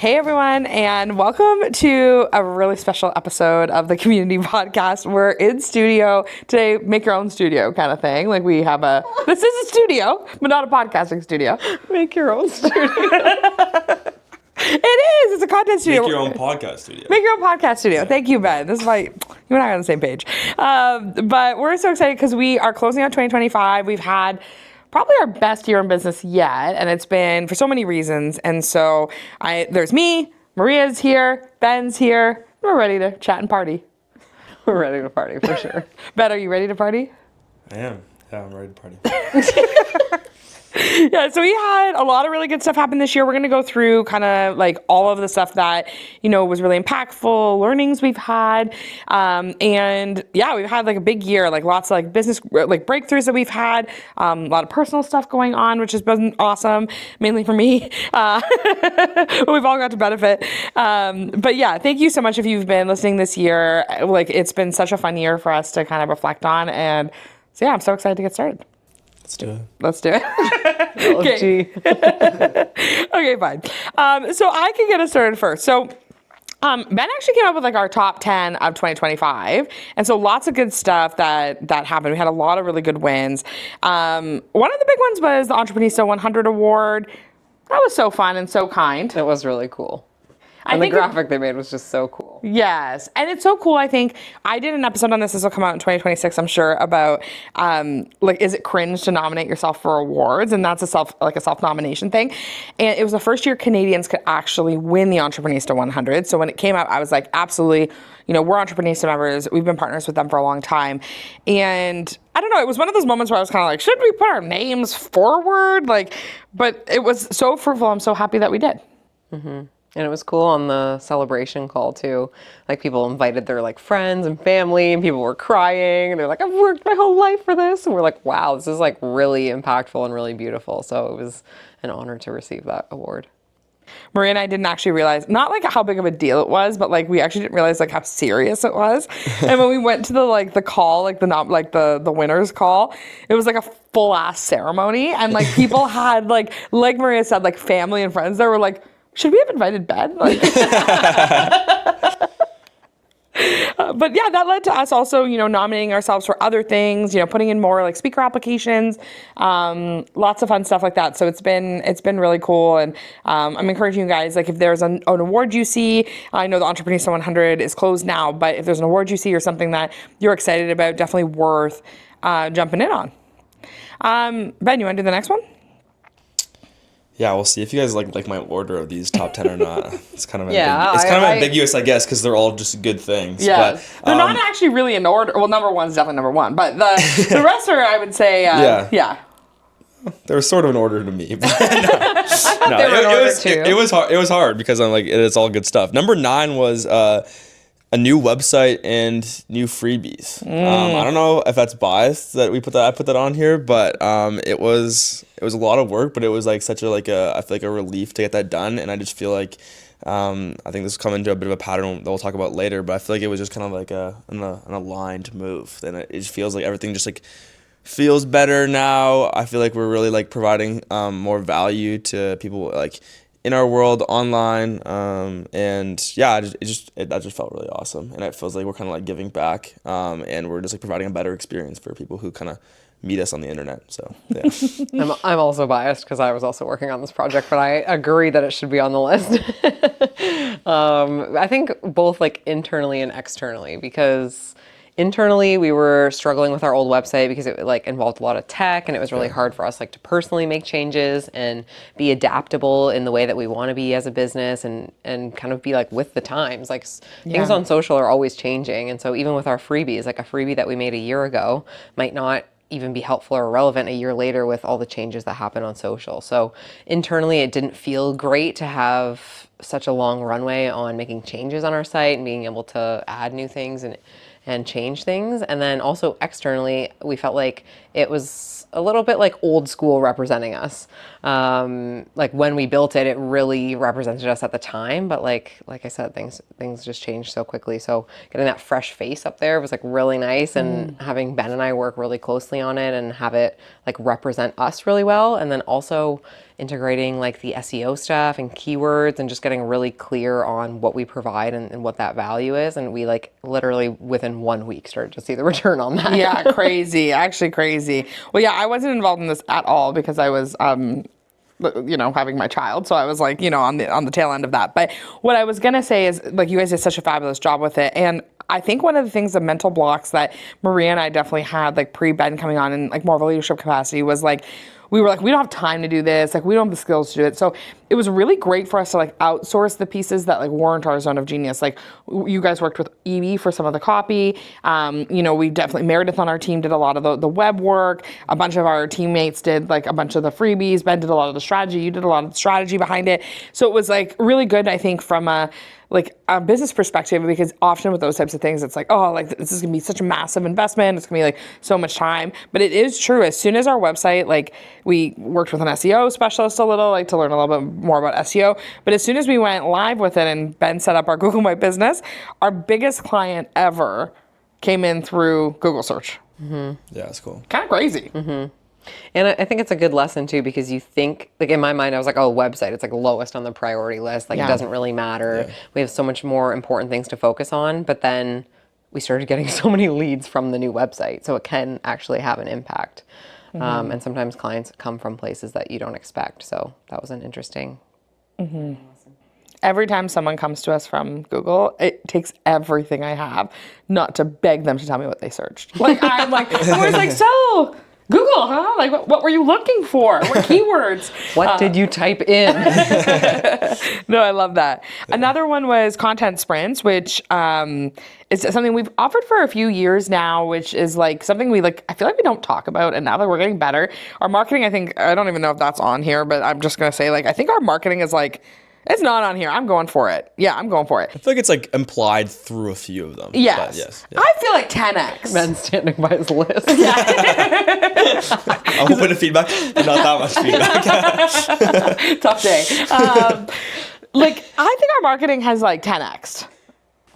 Hey everyone, and welcome to a really special episode of the Community Podcast. We're in studio today, make your own studio kind of thing. Like this is a studio, but not a podcasting studio. Make your own studio. It is. It's a content studio. Make your own podcast studio. Make your own podcast studio. Yeah. Thank you, Ben. This is why you and I are on the same page. But we're so excited because we are closing out 2025. We've had probably our best year in business yet, and it's been for so many reasons. And so there's me, Maria's here, Ben's here. We're ready to chat and party. We're ready to party for sure. Ben, are you ready to party? I am. Yeah, I'm ready to party. Yeah, so we had a lot of really good stuff happen this year. We're going to go through kind of like all of the stuff that, was really impactful, learnings we've had. And yeah, we've had like a big year, like lots of like business like breakthroughs that we've had, a lot of personal stuff going on, which has been awesome, mainly for me. We've all got to benefit. But yeah, thank you so much if you've been listening this year. Like it's been such a fun year for us to kind of reflect on. And so yeah, I'm so excited to get started. Let's do it. Okay. Okay, fine. So I can get us started first. So Ben actually came up with like our top 10 of 2025. And so lots of good stuff that happened. We had a lot of really good wins. One of the big ones was the Entreprenista 100 Award. That was so fun and so kind. It was really cool. And the graphic they made was just so cool. Yes. And it's so cool. I think I did an episode on this. This will come out in 2026, I'm sure, about is it cringe to nominate yourself for awards? And that's a self-nomination thing. And it was the first year Canadians could actually win the Entreprenista 100. So when it came out, I was like, absolutely, we're Entreprenista members. We've been partners with them for a long time. And I don't know, it was one of those moments where I was kind of like, should we put our names forward? But it was so fruitful. I'm so happy that we did. Mm-hmm. And it was cool on the celebration call too. Like people invited their like friends and family and people were crying and they're like, I've worked my whole life for this. And we're like, wow, this is like really impactful and really beautiful. So it was an honor to receive that award. Maria and I didn't actually realize, not like how big of a deal it was, but like we actually didn't realize like how serious it was. And when we went to the call, the winner's call, it was like a full ass ceremony. And like people had like Maria said, like family and friends that were like, should we have invited Ben? But yeah, that led to us also, nominating ourselves for other things, putting in more like speaker applications, lots of fun stuff like that. So it's been really cool. And I'm encouraging you guys, like if there's an award you see, I know the Entreprenista 100 is closed now, but if there's an award you see or something that you're excited about, definitely worth jumping in on. Ben, you want to do the next one? Yeah, we'll see if you guys like my order of these top 10 or not. It's kind of ambiguous, I guess, because they're all just good things. Yeah, but, they're not actually really in order. Well, number one is definitely number one, but the rest are, I would say, yeah. They were sort of in order to me. But it was hard. It was hard because I'm like, it's all good stuff. Number 9 was a new website and new freebies. I don't know if that's biased that I put that on here, but it was a lot of work, but it was like I feel like a relief to get that done. And I just feel like I think this will come into a bit of a pattern that we'll talk about later, but I feel like it was just kind of like an aligned move. And it just feels like everything just like feels better now. I feel like we're really like providing more value to people like in our world online, and yeah, that just felt really awesome, and it feels like we're kind of like giving back, and we're just like providing a better experience for people who kind of meet us on the internet. So yeah. I'm also biased because I was also working on this project, but I agree that it should be on the list. I think both like internally and externally, because internally we were struggling with our old website because it like involved a lot of tech, and it was really hard for us like to personally make changes and be adaptable in the way that we want to be as a business, and kind of be like with the times. Like things on social are always changing, and so even with our freebies, like a freebie that we made a year ago might not even be helpful or relevant a year later with all the changes that happen on social. So internally it didn't feel great to have such a long runway on making changes on our site and being able to add new things and and change things. And then also externally, we felt like it was a little bit like old school representing us. Like when we built it, it really represented us at the time. But like I said, things just changed so quickly. So getting that fresh face up there was like really nice, and having Ben and I work really closely on it and have it like represent us really well. And then also integrating like the SEO stuff and keywords and just getting really clear on what we provide and what that value is. And we like literally within 1 week started to see the return on that. Yeah, crazy. Actually crazy. Well, yeah, I wasn't involved in this at all because I was having my child. So I was like, on the tail end of that. But what I was going to say is like, you guys did such a fabulous job with it. And I think one of the things, the mental blocks that Maria and I definitely had, like pre-Ben coming on in like more of a leadership capacity, was like, we were like, we don't have time to do this. Like, we don't have the skills to do it. So it was really great for us to like outsource the pieces that like weren't our zone of genius. Like you guys worked with EB for some of the copy. We definitely, Meredith on our team did a lot of the web work. A bunch of our teammates did like a bunch of the freebies. Ben did a lot of the strategy. You did a lot of the strategy behind it. So it was like really good, I think, from a business perspective, because often with those types of things, it's like, oh, like this is gonna be such a massive investment. It's gonna be like so much time. But it is true. As soon as our website, like we worked with an SEO specialist a little, like to learn a little bit more about SEO. But as soon as we went live with it and Ben set up our Google My Business, our biggest client ever came in through Google search. Yeah, that's cool. Kind of crazy. And I think it's a good lesson too, because you think, like in my mind, I was like, oh, website, it's like lowest on the priority list. Like it doesn't really matter. Yeah. We have so much more important things to focus on. But then we started getting so many leads from the new website. So it can actually have an impact. And sometimes clients come from places that you don't expect. So that was an interesting lesson. Every time someone comes to us from Google, it takes everything I have not to beg them to tell me what they searched. Like I'm always like, so Google, huh? Like, what were you looking for? What keywords? What did you type in? No, I love that. Yeah. Another one was content sprints, which is something we've offered for a few years now, which is like something we like, I feel like we don't talk about, and now that we're getting better. Our marketing, I don't even know if that's on here, but I'm just going to say, like, I think our marketing is like, it's not on here. I'm going for it. Yeah, I'm going for it. I feel like it's like implied through a few of them. Yes. Yes. I feel like 10x. Ben's standing by his list. Yeah. I'm hoping to feedback, but not that much feedback. Tough day. I think our marketing has like 10x.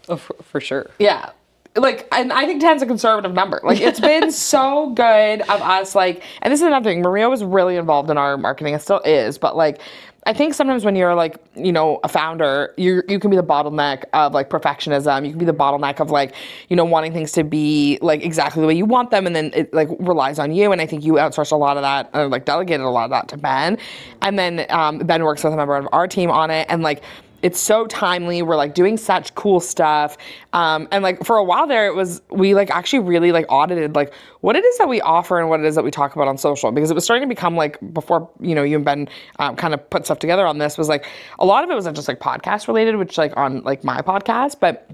Oh, for sure. Yeah. And I think 10 is a conservative number. Like, it's been so good of us, like, and this is another thing, Maria was really involved in our marketing, and still is, but like, I think sometimes when you're like, a founder, you can be the bottleneck of like perfectionism. You can be the bottleneck of like, wanting things to be like exactly the way you want them. And then it like relies on you. And I think you outsourced a lot of that, or like delegated a lot of that to Ben. And then Ben works with a member of our team on it. And like, it's so timely. We're like doing such cool stuff. And like for a while there, we like actually really like audited like what it is that we offer and what it is that we talk about on social, because it was starting to become like, before, you and Ben kind of put stuff together on this, was like a lot of it was just like podcast related, which like on like my podcast, but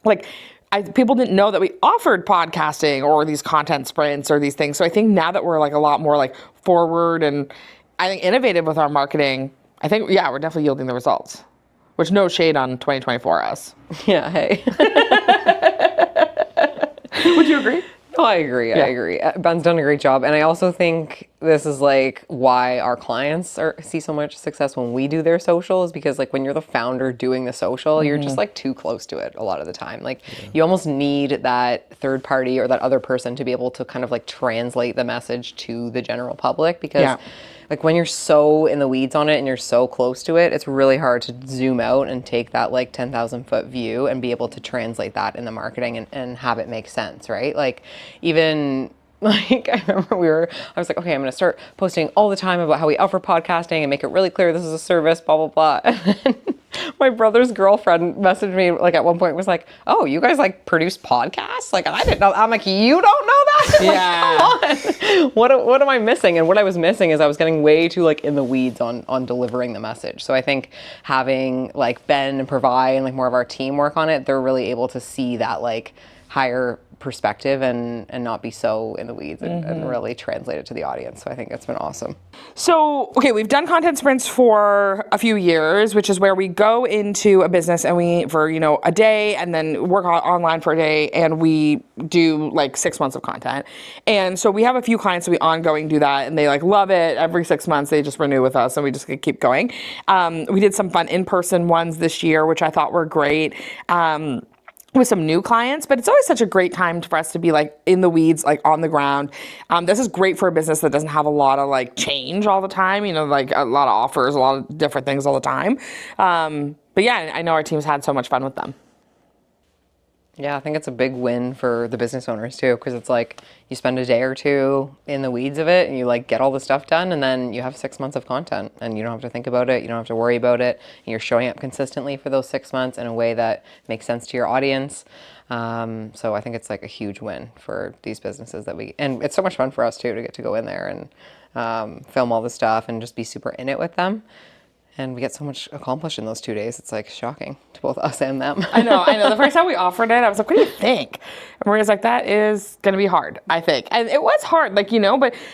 like people didn't know that we offered podcasting or these content sprints or these things. So I think now that we're like a lot more like forward and I think innovative with our marketing, I think, we're definitely yielding the results. Which, no shade on 2024 us. Yeah, hey. Would you agree? No, I agree. Yeah. I agree. Ben's done a great job. And I also think this is like why our clients see so much success when we do their socials, because like when you're the founder doing the social, you're just like too close to it a lot of the time. Like you almost need that third party or that other person to be able to kind of like translate the message to the general public, because like when you're so in the weeds on it and you're so close to it, it's really hard to zoom out and take that like 10,000 foot view and be able to translate that in the marketing and have it make sense, right? Like even like I remember I was like, okay, I'm going to start posting all the time about how we offer podcasting and make it really clear this is a service, blah, blah, blah. And then my brother's girlfriend messaged me like at one point, was like, oh, you guys like produce podcasts? Like, I didn't know. I'm like, you don't know that? Like, come on. What am I missing? And what I was missing is I was getting way too like in the weeds on delivering the message. So I think having like Ben and Provi and like more of our team work on it, they're really able to see that like higher perspective and not be so in the weeds and really translate it to the audience. So I think it's been awesome. So, okay, we've done content sprints for a few years, which is where we go into a business and we, for, a day and then work online for a day and we do like 6 months of content. And so we have a few clients that we ongoing do that and they like love it. Every 6 months they just renew with us and we just keep going. We did some fun in-person ones this year, which I thought were great. With some new clients, but it's always such a great time for us to be like in the weeds, like on the ground. This is great for a business that doesn't have a lot of like change all the time, like a lot of offers, a lot of different things all the time. But yeah, I know our team's had so much fun with them. Yeah, I think it's a big win for the business owners too, because it's like you spend a day or two in the weeds of it and you like get all the stuff done and then you have 6 months of content and you don't have to think about it. You don't have to worry about it. And you're showing up consistently for those 6 months in a way that makes sense to your audience. So I think it's like a huge win for these businesses and it's so much fun for us too, to get to go in there and film all the stuff and just be super in it with them. And we get so much accomplished in those 2 days. It's like shocking to both us and them. I know. The first time we offered it, I was like, what do you think? And Maria's like, that is going to be hard, I think. And it was hard, but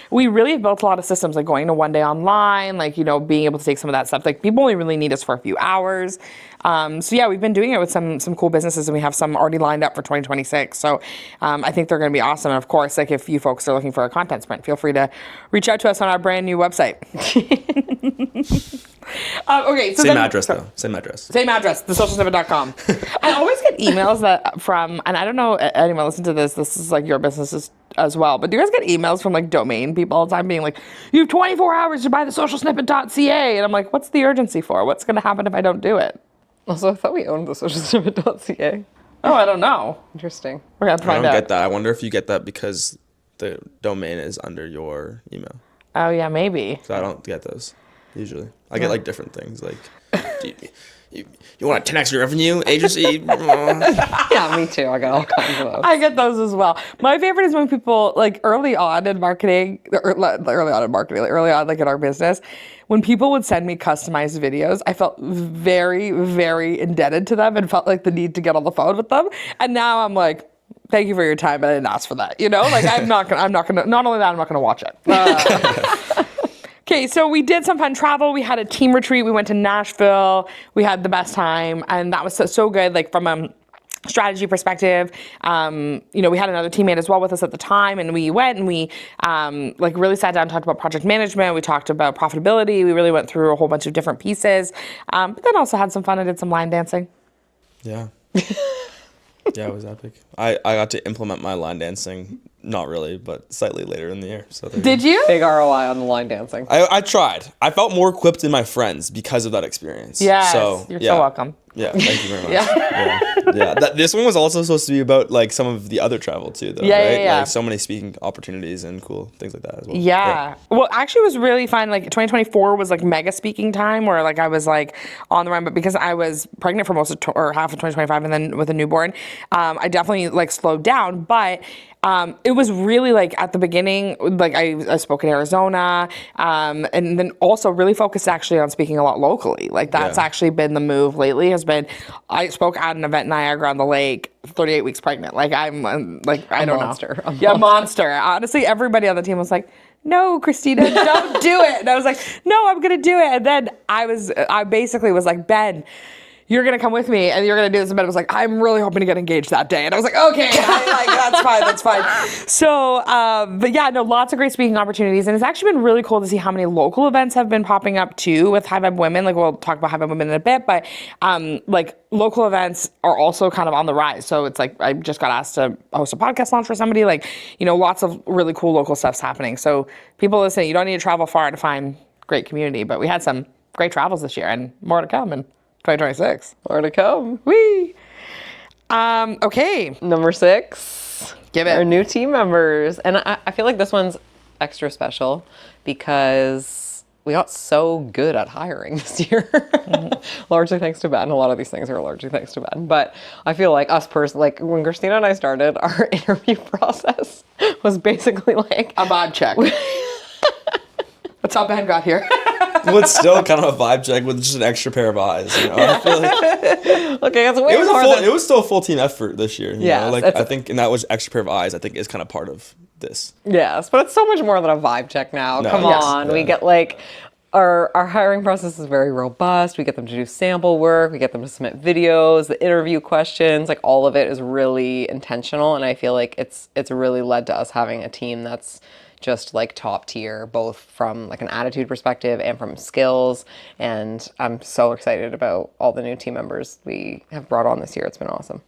we really built a lot of systems, like going to one day online, being able to take some of that stuff. Like people only really need us for a few hours. So yeah, we've been doing it with some cool businesses and we have some already lined up for 2026. So I think they're going to be awesome. And of course, like if you folks are looking for a content sprint, feel free to reach out to us on our brand new website. Okay, so Same address, thesocialsnippet.com. I always get emails and I don't know anyone listen to this is like your business as well, but do you guys get emails from like domain people all the time being like, you have 24 hours to buy the socialsnippet.ca, and I'm like, what's the urgency for? What's going to happen if I don't do it? Also, I thought we owned the socialsnippet.ca. Oh, I don't know. Interesting. We're going to find out. I don't get that. I wonder if you get that because the domain is under your email. Oh yeah, maybe. So I don't get those usually. I get like different things like, you want a 10x your revenue agency? Yeah, me too. I got all kinds of those. I get those as well. My favorite is when people like early on in marketing, like in our business, when people would send me customized videos, I felt very, very indebted to them and felt like the need to get on the phone with them. And now I'm like, thank you for your time, but I didn't ask for that. Like not only that, I'm not gonna watch it. Okay, so we did some fun travel. We had a team retreat. We went to Nashville. We had the best time, and that was so good. Like from a strategy perspective, we had another teammate as well with us at the time, and we went and we really sat down and talked about project management. We talked about profitability. We really went through a whole bunch of different pieces, but then also had some fun. I did some line dancing. Yeah. Yeah, it was epic. I got to implement my line dancing, not really, but slightly later in the year. So Did you? Big ROI on the line dancing. I tried. I felt more equipped than my friends because of that experience. Yes, so, you're so welcome. Yeah, thank you very much. Yeah. This one was also supposed to be about like some of the other travel too, though. Yeah. Like so many speaking opportunities and cool things like that as well. Yeah. Well, actually, it was really fun. Like 2024 was like mega speaking time, where like I was like on the run, but because I was pregnant for most of or half of 2025, and then with a newborn, I definitely like slowed down. But it was really like at the beginning, like I spoke in Arizona, and then also really focused actually on speaking a lot locally. Like that's actually been the move lately. I spoke at an event in Niagara on the Lake, 38 weeks pregnant. Like I'm like I don't monster. know. Yeah, monster. Honestly, everybody on the team was like, no, Kristina, don't do it. And I was like, no, I'm gonna do it. And then I basically was like, Ben, you're going to come with me and you're going to do this. And Ben was like, I'm really hoping to get engaged that day. And I was like, okay, that's fine. So, but yeah, no, lots of great speaking opportunities. And it's actually been really cool to see how many local events have been popping up too with High Vibe Women. Like we'll talk about High Vibe Women in a bit, but like local events are also kind of on the rise. So it's like, I just got asked to host a podcast launch for somebody, like, lots of really cool local stuff's happening. So people listening, you don't need to travel far to find great community, but we had some great travels this year and more to come. And 2026. More to come. Whee! Okay. Number 6. Give it. Our new team members. And I feel like this one's extra special because we got so good at hiring this year. Largely thanks to Ben. A lot of these things are largely thanks to Ben. But I feel like us personally, like when Kristina and I started, our interview process was basically like a vibe check. That's how Ben got here. but still kind of a vibe check with just an extra pair of eyes. You know, I feel like Okay, that's way it was more than... it was still a full team effort this year. You Yes, know? Like it's- I think, and that was extra pair of eyes. I think is kind of part of this. Yes, but it's so much more than a vibe check now. No, Come yes, on. yeah. We get like our hiring process is very robust. We get them to do sample work, we get them to submit videos, the interview questions, like all of it is really intentional, and I feel like it's really led to us having a team that's just like top tier, both from like an attitude perspective and from skills. And I'm so excited about all the new team members we have brought on this year. It's been awesome.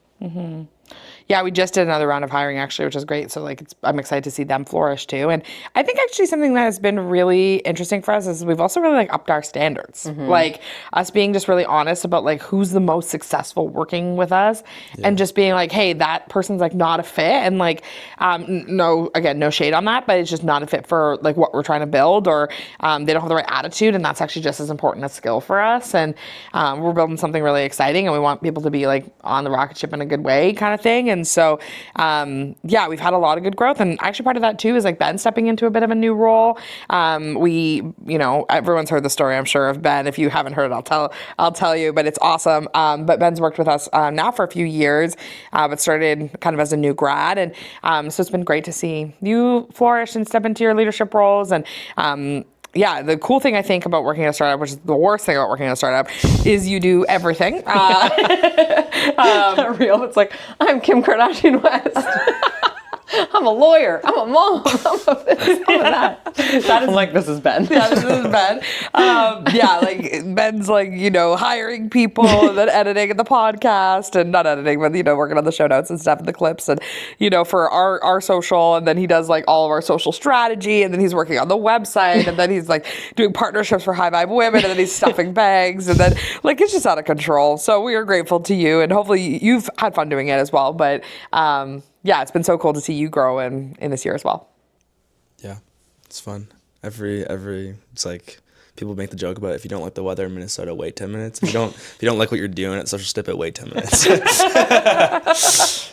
Yeah, we just did another round of hiring actually, which is great. So like, I'm excited to see them flourish too. And I think actually something that has been really interesting for us is we've also really like upped our standards. Like us being just really honest about like who's the most successful working with us, and just being like, hey, that person's like not a fit, and like, no shade on that, but it's just not a fit for like what we're trying to build, or they don't have the right attitude, and that's actually just as important a skill for us. And we're building something really exciting, and we want people to be like on the rocket ship in a good way kind of thing. And so, yeah, we've had a lot of good growth. And actually part of that too is like Ben stepping into a bit of a new role. Everyone's heard the story, I'm sure, of Ben. If you haven't heard it, I'll tell you, but it's awesome. But Ben's worked with us now for a few years, but started kind of as a new grad. And so it's been great to see you flourish and step into your leadership roles. And yeah, the cool thing I think about working at a startup, which is the worst thing about working at a startup, is you do everything. Real. It's like, I'm Kim Kardashian West. I'm a lawyer. I'm a mom. I'm a this. I'm a that. I'm like, this is Ben. Yeah, this is Ben. Yeah, like Ben's like, hiring people and then editing the podcast, and not editing, but, working on the show notes and stuff and the clips, and, for our social, and then he does like all of our social strategy, and then he's working on the website, and then he's like doing partnerships for High Vibe Women, and then he's stuffing bags, and then like it's just out of control. So we are grateful to you, and hopefully you've had fun doing it as well. But yeah, it's been so cool to see you grow in this year as well. Yeah, it's fun. Every it's like people make the joke about if you don't like the weather in Minnesota, wait 10 minutes. If you don't like what you're doing at Social Snippet, wait 10 minutes.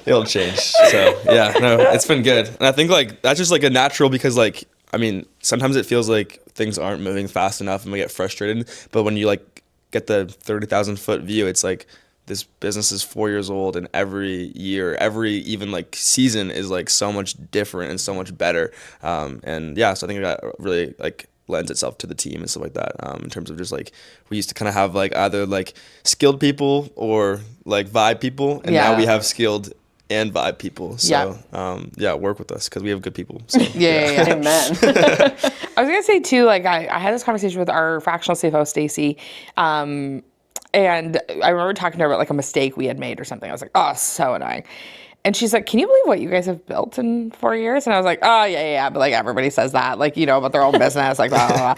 It'll change. So yeah, no, it's been good. And I think like that's just like a natural, because like, I mean, sometimes it feels like things aren't moving fast enough and we get frustrated. But when you like get the 30,000 foot view, it's like, this business is 4 years old, and every year, every even like season is like so much different and so much better. And yeah, so I think that really like lends itself to the team and stuff like that. In terms of just like, we used to kind of have like either like skilled people or like vibe people, and now we have skilled and vibe people. So yeah, work with us because we have good people. So, yeah. Amen. I was gonna say too, like I had this conversation with our fractional CFO, Stacy. And I remember talking to her about like a mistake we had made or something. I was like, oh, so annoying. And she's like, can you believe what you guys have built in 4 years? And I was like, oh, yeah. But like everybody says that, like, about their own business, like, blah, blah, blah.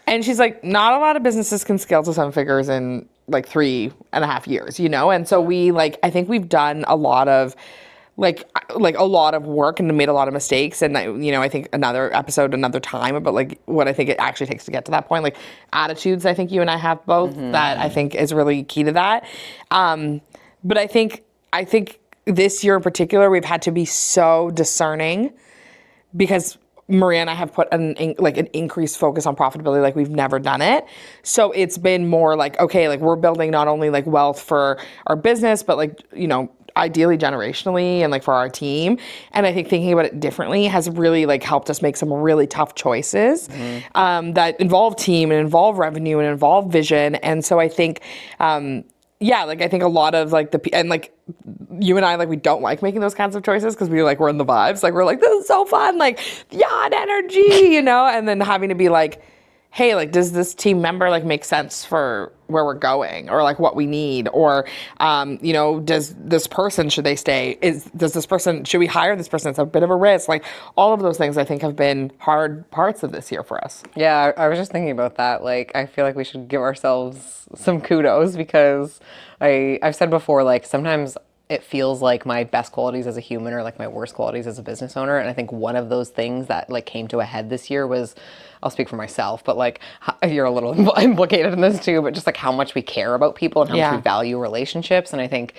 And she's like, not a lot of businesses can scale to seven figures in like 3.5 years, And so we like, I think we've done a lot of like a lot of work and made a lot of mistakes. And I think another episode, another time about like what I think it actually takes to get to that point, like attitudes. I think you and I have both that I think is really key to that. But I think this year in particular, we've had to be so discerning because Maria and I have put an increased focus on profitability like we've never done it. So it's been more like, okay, like we're building not only like wealth for our business, but like, ideally generationally and like for our team. And I think thinking about it differently has really like helped us make some really tough choices that involve team and involve revenue and involve vision. And so I think, like I think a lot of like and like you and I, like we don't like making those kinds of choices because we're in the vibes. Like we're like, this is so fun, like yacht energy, and then having to be like, hey, like, does this team member like make sense for where we're going or like what we need? Or, does this person, should they stay? Should we hire this person? It's a bit of a risk. Like all of those things I think have been hard parts of this year for us. Yeah, I was just thinking about that. Like, I feel like we should give ourselves some kudos because I've said before, like sometimes it feels like my best qualities as a human are like my worst qualities as a business owner. And I think one of those things that like came to a head this year was, I'll speak for myself, but like you're a little implicated in this too, but just like how much we care about people and how much we value relationships. And I think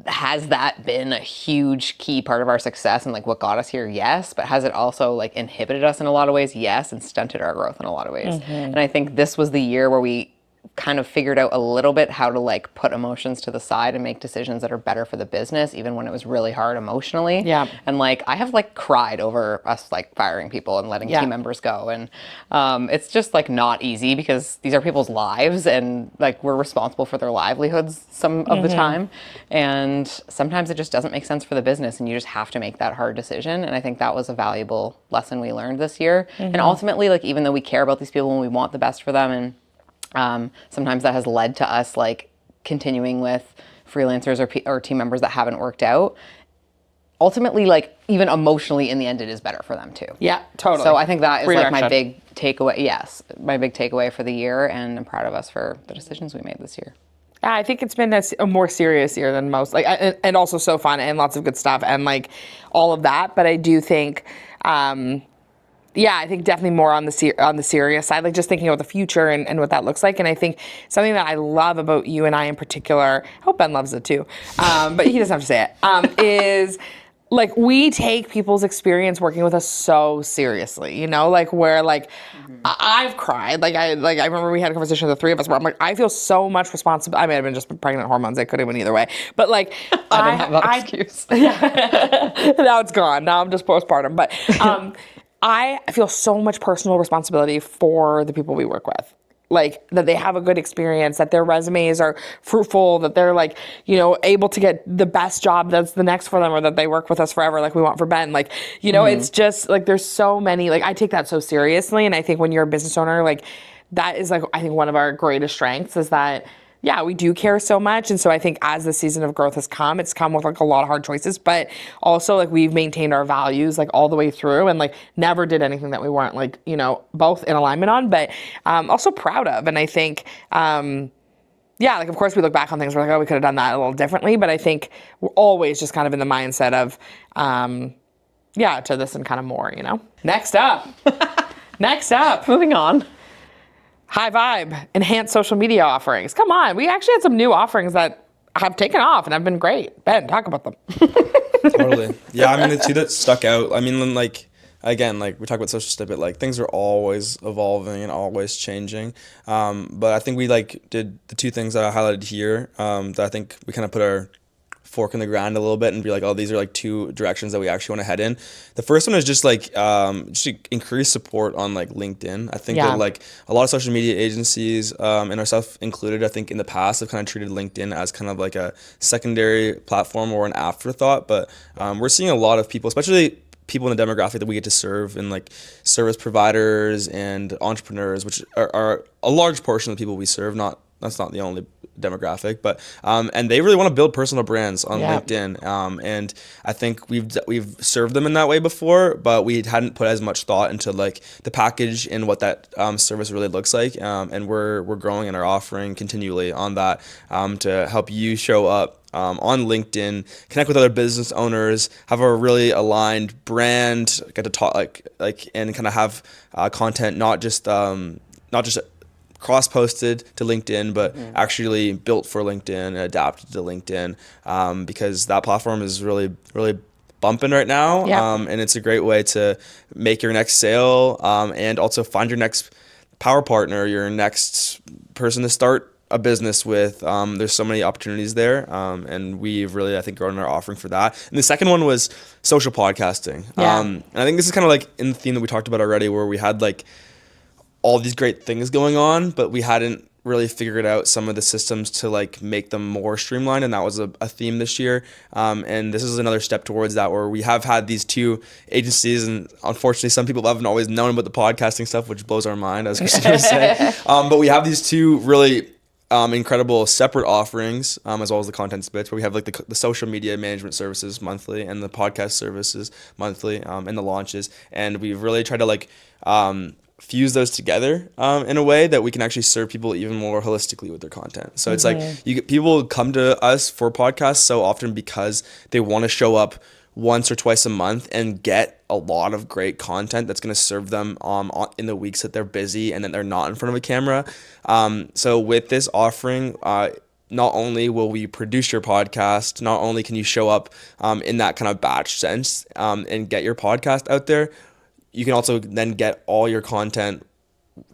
has that been a huge key part of our success and like what got us here? Yes. But has it also like inhibited us in a lot of ways? Yes. And stunted our growth in a lot of ways. And I think this was the year where we kind of figured out a little bit how to like put emotions to the side and make decisions that are better for the business, even when it was really hard emotionally. Yeah. And like, I have like cried over us like firing people and letting team members go. And it's just like not easy because these are people's lives and like we're responsible for their livelihoods some of the time. And sometimes it just doesn't make sense for the business and you just have to make that hard decision. And I think that was a valuable lesson we learned this year. And ultimately, like, even though we care about these people and we want the best for them, and sometimes that has led to us like continuing with freelancers or team members that haven't worked out. Ultimately, like even emotionally in the end, it is better for them too. Yeah, totally. So I think that is like my Redirection. big takeaway. Yes, my big takeaway for the year, and I'm proud of us for the decisions we made this year. Yeah, I think it's been a more serious year than most, like, and also so fun and lots of good stuff and like all of that. But I do think, yeah, I think definitely more on the serious side, like just thinking about the future and what that looks like. And I think something that I love about you and I in particular, I hope Ben loves it too, but he doesn't have to say it, is like we take people's experience working with us so seriously, you know, like where like I've cried, like I remember we had a conversation with the three of us where I'm like, I feel so much responsibility. I may have been just pregnant hormones. I could have been either way, but like I didn't have that excuse. Yeah, now it's gone. Now I'm just postpartum, but I feel so much personal responsibility for the people we work with. Like that they have a good experience, that their resumes are fruitful, that they're like, you know, able to get the best job that's the next for them, or that they work with us forever like we want for Ben. Like, you know, it's just like there's so many, like I take that so seriously. And I think when you're a business owner, like that is like, I think one of our greatest strengths is that, yeah, we do care so much. And so I think as the season of growth has come, it's come with like a lot of hard choices, but also like we've maintained our values like all the way through and like never did anything that we weren't like, you know, both in alignment on, but also proud of. And I think, yeah, like of course we look back on things, we're like, oh, we could have done that a little differently. But I think we're always just kind of in the mindset of, yeah, to this and kind of more, you know? Next up. Moving on. High vibe, enhanced social media offerings. Come on, we actually had some new offerings that have taken off and have been great. Ben, talk about them. Totally. Yeah, I mean, the two that stuck out, I mean, like, again, like we talk about Social Snippet, like things are always evolving and always changing. But I think we like did the two things that I highlighted here that I think we kind of put our fork in the ground a little bit and be like, oh, these are like two directions that we actually want to head in. The first one is just like just increase support on like LinkedIn. I think that like a lot of social media agencies and ourselves included, I think in the past have kind of treated LinkedIn as kind of like a secondary platform or an afterthought. But we're seeing a lot of people, especially people in the demographic that we get to serve, in like service providers and entrepreneurs, which are a large portion of the people we serve. That's not the only demographic, but and they really want to build personal brands on LinkedIn, and I think we've served them in that way before, but we hadn't put as much thought into like the package and what that service really looks like, and we're growing and are offering continually on that to help you show up on LinkedIn, connect with other business owners, have a really aligned brand, get to talk like and kind of have content not just cross-posted to LinkedIn, but actually built for LinkedIn and adapted to LinkedIn, because that platform is really, really bumping right now. And it's a great way to make your next sale, and also find your next power partner, your next person to start a business with. There's so many opportunities there, and we've really, I think, grown our offering for that. And the second one was social podcasting. And I think this is kind of like in the theme that we talked about already, where we had like all these great things going on, but we hadn't really figured out some of the systems to like make them more streamlined, and that was a theme this year. And this is another step towards that, where we have had these two agencies, and unfortunately some people haven't always known about the podcasting stuff, which blows our mind, as Kristina was saying. But we have these two really incredible separate offerings, as well as the content splits, where we have like the social media management services monthly and the podcast services monthly, and the launches. And we've really tried to like fuse those together in a way that we can actually serve people even more holistically with their content. So it's like people come to us for podcasts so often because they want to show up once or twice a month and get a lot of great content that's going to serve them in the weeks that they're busy and that they're not in front of a camera. So with this offering, not only will we produce your podcast, not only can you show up in that kind of batch sense and get your podcast out there, you can also then get all your content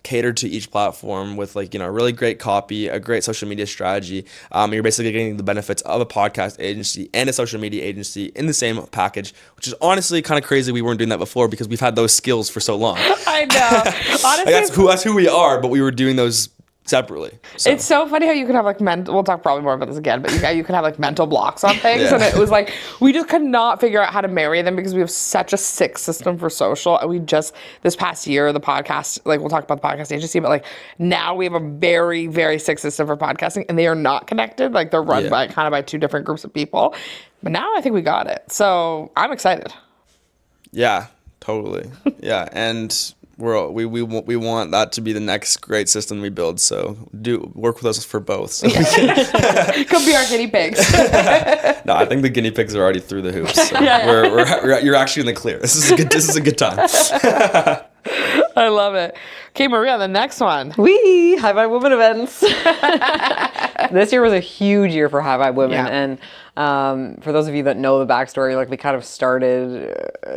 catered to each platform with like, really great copy, a great social media strategy. You're basically getting the benefits of a podcast agency and a social media agency in the same package, which is honestly kind of crazy. We weren't doing that before because we've had those skills for so long. I know. Honestly, that's who we are, but we were doing those separately. So. It's so funny how you can have like we'll talk probably more about this again, but you can have like mental blocks on things. And it was like, we just could not figure out how to marry them because we have such a sick system for social. And we just, this past year, the podcast, like we'll talk about the podcast agency, but like now we have a very, very sick system for podcasting and they are not connected. Like they're run by kind of by two different groups of people. But now I think we got it. So I'm excited. Yeah, totally. Yeah. And we want that to be the next great system we build. So work with us for both. So Come be our guinea pigs. No, I think the guinea pigs are already through the hoops. So you're actually in the clear. This is a good time. I love it. Okay, Maria, the next one. Wee! High Vibe Women events. This year was a huge year for High Vibe Women. Yeah. And for those of you that know the backstory, like we kind of started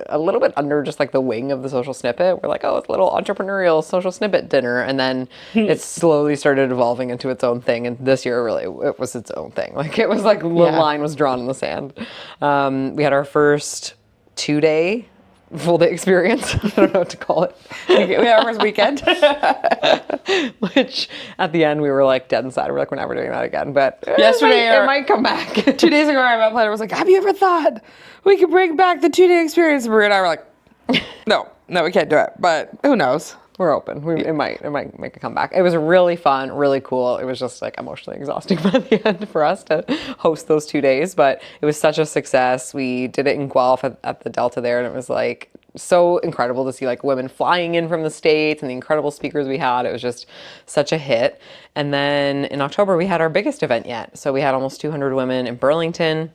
a little bit under just like the wing of the Social Snippet. We're like, oh, it's a little entrepreneurial Social Snippet dinner. And then it slowly started evolving into its own thing. And this year, really, it was its own thing. Like it was like the line was drawn in the sand. We had our first 2-day full day experience. I don't know what to call it. We had our first weekend. Which at the end we were like dead inside. We're like, we're never doing that again. But Yesterday it might come back. 2 days ago, our event planner was like, have you ever thought we could bring back the 2-day experience? And Maria and I were like, no, we can't do it. But who knows? We're open. It might make a comeback. It was really fun, really cool. It was just like emotionally exhausting by the end for us to host those 2 days, but it was such a success. We did it in Guelph at the Delta there, and it was like so incredible to see like women flying in from the States and the incredible speakers we had. It was just such a hit. And then in October, we had our biggest event yet. So we had almost 200 women in Burlington.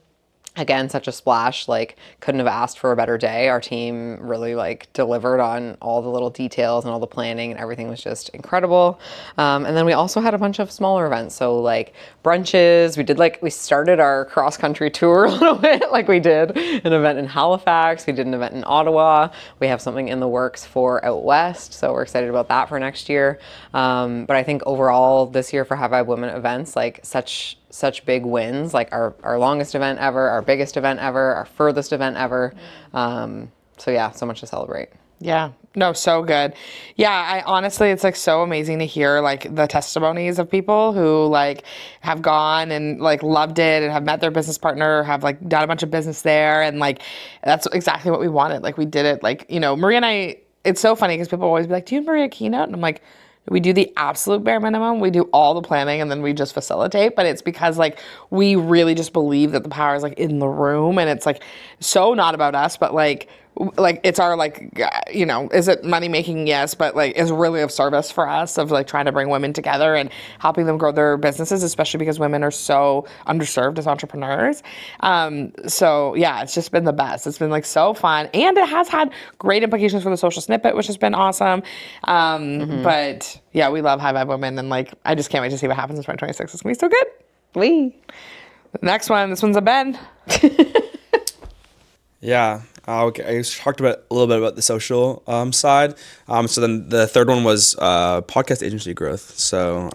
Again, such a splash, like couldn't have asked for a better day. Our team really like delivered on all the little details and all the planning and everything was just incredible. And then we also had a bunch of smaller events. So like brunches, we started our cross country tour a little bit. Like we did an event in Halifax. We did an event in Ottawa. We have something in the works for out west. So we're excited about that for next year. But I think overall this year for High Vibe Women events, like such big wins, like our longest event ever, our biggest event ever, our furthest event ever. So yeah, so much to celebrate. Yeah, no, so good. Yeah, I honestly, it's like so amazing to hear like the testimonies of people who like have gone and like loved it and have met their business partner, have like done a bunch of business there. And like, that's exactly what we wanted. Like we did it, like, Maria and I, it's so funny because people always be like, do you and Maria keynote? And I'm like, we do the absolute bare minimum. We do all the planning and then we just facilitate. But it's because like we really just believe that the power is like in the room, and it's like so not about us, but like it's our like, is it money making? Yes, but like is really of service for us of like trying to bring women together and helping them grow their businesses, especially because women are so underserved as entrepreneurs. So yeah, it's just been the best. It's been like so fun, and it has had great implications for the Social Snippet, which has been awesome. But yeah, we love High Vibe Women, and like I just can't wait to see what happens in 2026. It's gonna be so good. Next one. This one's a Ben. Yeah. Okay. I talked about a little bit about the social side. So then the third one was podcast agency growth. So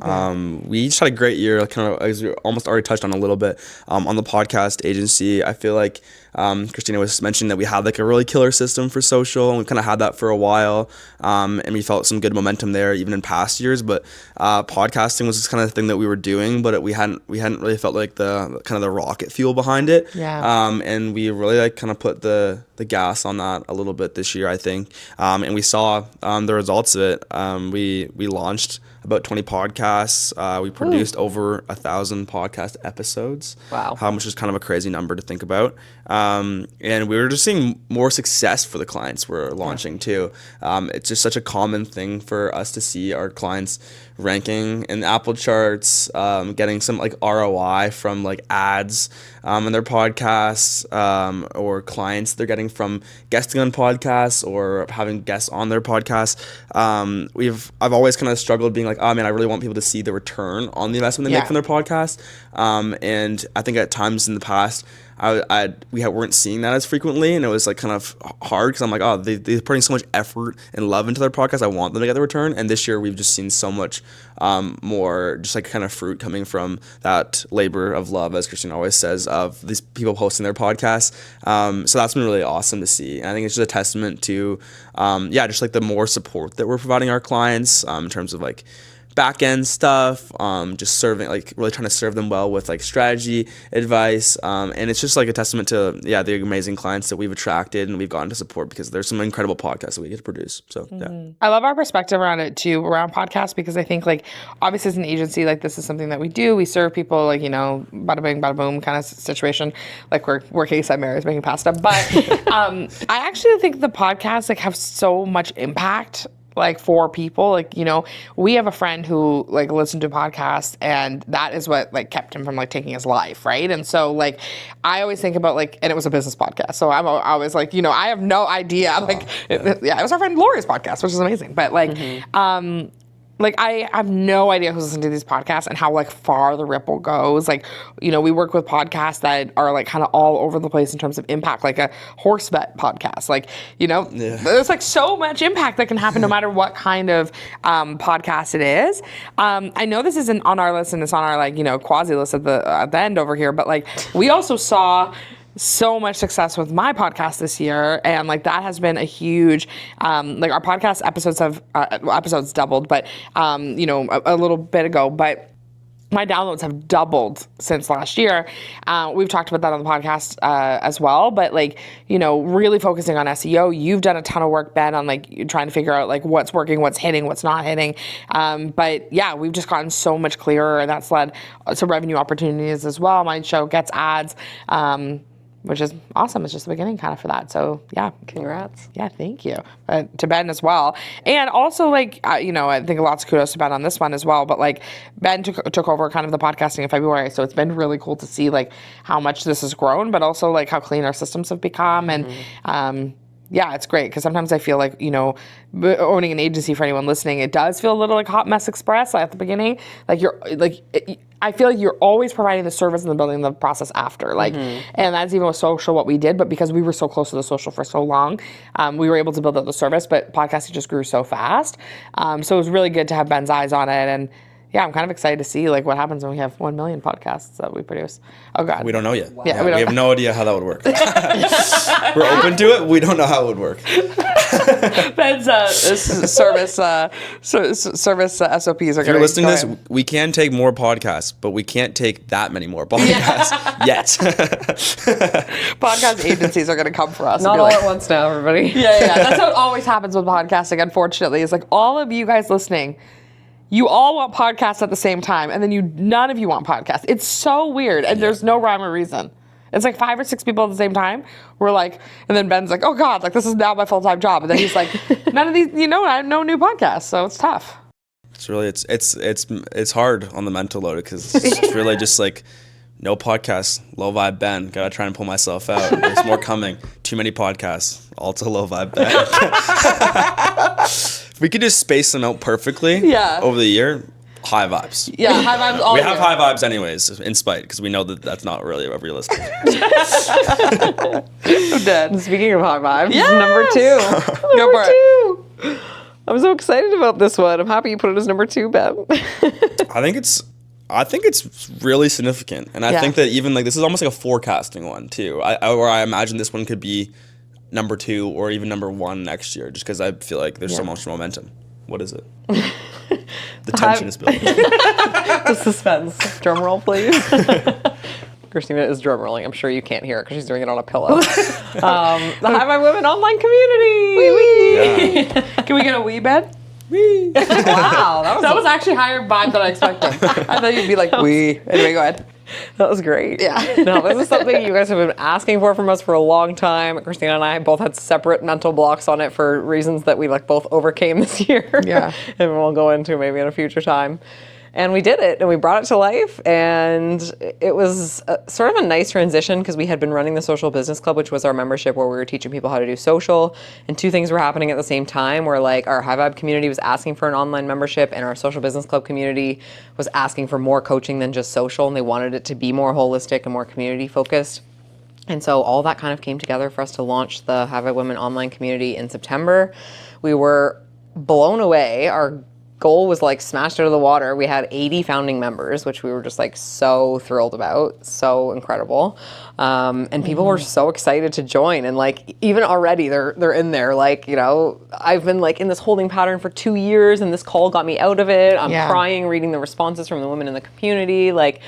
we just had a great year, kind of as we almost already touched on a little bit on the podcast agency. I feel like Kristina was mentioning that we had like a really killer system for social, and we kind of had that for a while, and we felt some good momentum there even in past years. But podcasting was this kind of thing that we were doing, but we hadn't really felt like the kind of the rocket fuel behind it. And we really like kind of put the gas on that a little bit this year, I think, and we saw the results of it. We launched about 20 podcasts. We produced over 1,000 podcast episodes. Wow. Which is kind of a crazy number to think about. And we were just seeing more success for the clients we're launching too. It's just such a common thing for us to see our clients ranking in Apple charts, getting some like ROI from like ads in their podcasts, or clients they're getting from guesting on podcasts or having guests on their podcasts. I've always kind of struggled being like, oh man, I really want people to see the return on the investment they Yeah. make from their podcast. And I think at times in the past, we weren't seeing that as frequently, and it was like kind of hard because I'm like, oh, they're putting so much effort and love into their podcast. I want them to get the return. And this year we've just seen so much more just like kind of fruit coming from that labor of love, as Kristina always says, of these people posting their podcasts. So that's been really awesome to see. And I think it's just a testament to, just like the more support that we're providing our clients in terms of like back end stuff, just serving, like really trying to serve them well with like strategy advice, and it's just like a testament to the amazing clients that we've attracted and we've gotten to support, because there's some incredible podcasts that we get to produce. So I love our perspective around it too, around podcasts, because I think like obviously as an agency, like this is something that we do. We serve people, like, you know, bada bing, bada boom kind of situation. Like we're working St. Mary's making pasta. But I actually think the podcasts like have so much impact, like for people. Like, you know, we have a friend who like listened to a podcast, and that is what like kept him from like taking his life, right? And so like I always think about like, and it was a business podcast, so I'm always like, you know, I have no idea, like it was our friend Lori's podcast, which is amazing, but like like I have no idea who's listening to these podcasts and how like far the ripple goes. Like, you know, we work with podcasts that are like kind of all over the place in terms of impact, like a horse vet podcast. Like, you know, there's like so much impact that can happen no matter what kind of podcast it is. I know this isn't on our list and it's on our like, you know, quasi list at the end over here, but like we also saw so much success with my podcast this year, and like that has been a huge like our podcast episodes doubled, but you know, a little bit ago, but my downloads have doubled since last year. We've talked about that on the podcast as well, but like, you know, really focusing on SEO. You've done a ton of work, Ben, on like trying to figure out like what's working, what's hitting, what's not hitting. But yeah, we've just gotten so much clearer, and that's led to revenue opportunities as well. My show gets ads, which is awesome. It's just the beginning kind of for that. So yeah. Congrats. Yeah, thank you. To Ben as well. And also like, you know, I think lots of kudos to Ben on this one as well. But like Ben took over kind of the podcasting in February. So it's been really cool to see like how much this has grown, but also like how clean our systems have become. And yeah, it's great, because sometimes I feel like, you know, owning an agency, for anyone listening, it does feel a little like Hot Mess Express at the beginning. Like I feel like you're always providing the service and the building the process after. Like, and that's even with social what we did, but because we were so close to the social for so long, we were able to build out the service, but podcasting just grew so fast. So it was really good to have Ben's eyes on it. And yeah, I'm kind of excited to see like what happens when we have 1 million podcasts that we produce. Oh God. we don't know yet. Wow. Yeah, we have no idea how that would work. We're open to it. We don't know how it would work. Ben's service SOPs are going to. If you're listening to this, we can take more podcasts, but we can't take that many more podcasts yet. Podcast agencies are going to come for us. Not all at once now, everybody. Yeah. That's how it always happens with podcasting, unfortunately. It's like all of you guys listening, you all want podcasts at the same time, and then none of you want podcasts. It's so weird, and there's no rhyme or reason. It's like 5 or 6 people at the same time. We're like, and then Ben's like, oh God, like this is now my full-time job. And then he's like, none of these, you know, I have no new podcasts, so it's tough. It's really, it's hard on the mental load, because it's really just like, no podcasts, low vibe Ben. Gotta try and pull myself out. There's more coming. Too many podcasts. Also low vibe Ben. If we could just space them out perfectly over the year, high vibes. Yeah, high vibes all We year. have high vibes anyways, in spite, because we know that that's not really realistic. I'm dead. Speaking of high vibes, Yes! number 2. Go for it. I'm so excited about this one. I'm happy you put it as number 2, Ben. I think it's really significant, and I think that even like this is almost like a forecasting one too. I imagine this one could be number 2 or even number 1 next year, just because I feel like there's so much momentum. What is it? The tension is building. The suspense. Drum roll, please. Kristina is drum rolling. I'm sure you can't hear it because she's doing it on a pillow. The High Five Women online community. Wee. Can we get a wee, Ben? Wee. Wow, That was actually higher vibe than I expected. I thought you'd be like, wee. Anyway, go ahead. That was great. Yeah. No, this is something you guys have been asking for from us for a long time. Kristina and I both had separate mental blocks on it for reasons that we like both overcame this year. Yeah. And we'll go into maybe in a future time. And we did it, and we brought it to life, and it was sort of a nice transition because we had been running the Social Business Club, which was our membership where we were teaching people how to do social, and two things were happening at the same time where like our High Vibe community was asking for an online membership, and our Social Business Club community was asking for more coaching than just social, and they wanted it to be more holistic and more community focused. And so all that kind of came together for us to launch the High Vibe Women online community in September. We were blown away. Our goal was like smashed out of the water. We had 80 founding members, which we were just like so thrilled about, so incredible. And people were so excited to join. And like even already they're in there. Like, you know, I've been like in this holding pattern for 2 years and this call got me out of it. I'm crying reading the responses from the women in the community. Like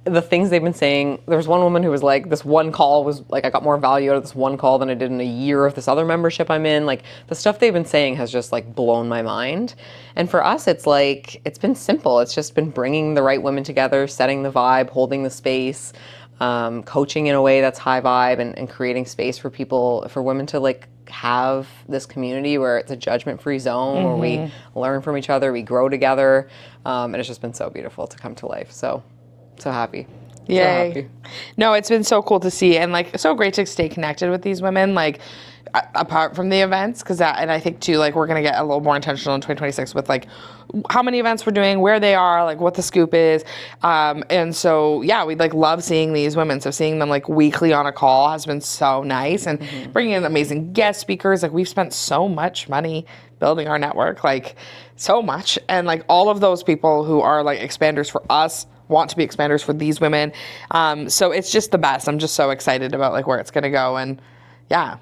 the things they've been saying. There was one woman who was like, this one call was like, I got more value out of this one call than I did in a year of this other membership I'm in. Like the stuff they've been saying has just like blown my mind. And for us, it's like, it's been simple. It's just been bringing the right women together, setting the vibe, holding the space, coaching in a way that's high vibe, and creating space for people, for women to like have this community where it's a judgment-free zone where we learn from each other, we grow together. And it's just been so beautiful to come to life. So happy. Yay. So happy. No, it's been so cool to see, and like so great to stay connected with these women, like apart from the events, because that, and I think too, like we're gonna get a little more intentional in 2026 with like how many events we're doing, where they are, like what the scoop is, and so yeah, we like love seeing these women. So seeing them like weekly on a call has been so nice, and bringing in amazing guest speakers. Like we've spent so much money building our network, like so much, and like all of those people who are like expanders for us want to be expanders for these women. So it's just the best. I'm just so excited about like where it's going to go. And yeah,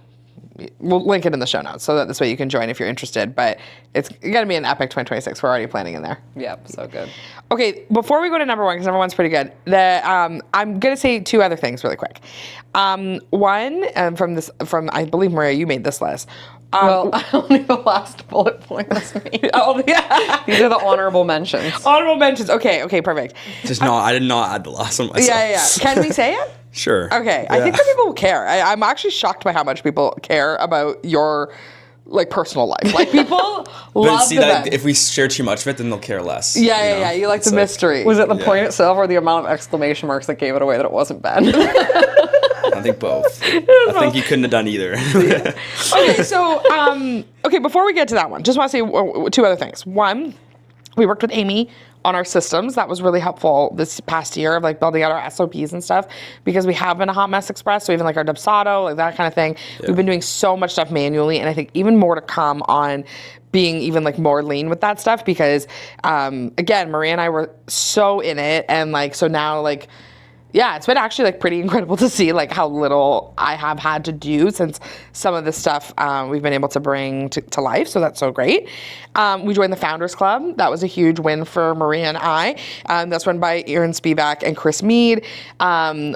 we'll link it in the show notes so that this way you can join if you're interested. But it's going to be an epic 2026. We're already planning in there. Yep, so good. Okay, before we go to number one, because number one's pretty good, I'm going to say two other things really quick. One, from I believe, Maria, you made this list. Well, only the last bullet point was me. Oh, yeah. These are the honorable mentions. Honorable mentions. Okay, perfect. I did not add the last one myself. Yeah. Can we say it? Sure. Okay. Yeah. I think that people care. I'm actually shocked by how much people care about your like personal life. Like people love see the that event. if we share too much of it, then they'll care less. Yeah. You like the mystery. Was it the point itself or the amount of exclamation marks that gave it away that it wasn't Ben? I think both. I think you couldn't have done either. Okay, so before we get to that one, just want to say two other things. One, we worked with Amy on our systems. That was really helpful this past year of like building out our SOPs and stuff, because we have been a hot mess express. So even like our Dubsado, like that kind of thing, we've been doing so much stuff manually, and I think even more to come on being even like more lean with that stuff, because again, Maria and I were so in it, and like so now like yeah, it's been actually like pretty incredible to see like how little I have had to do since some of this stuff we've been able to bring to life. So that's so great. We joined the Founders Club. That was a huge win for Maria and I. That's run by Erin Spivak and Chris Mead.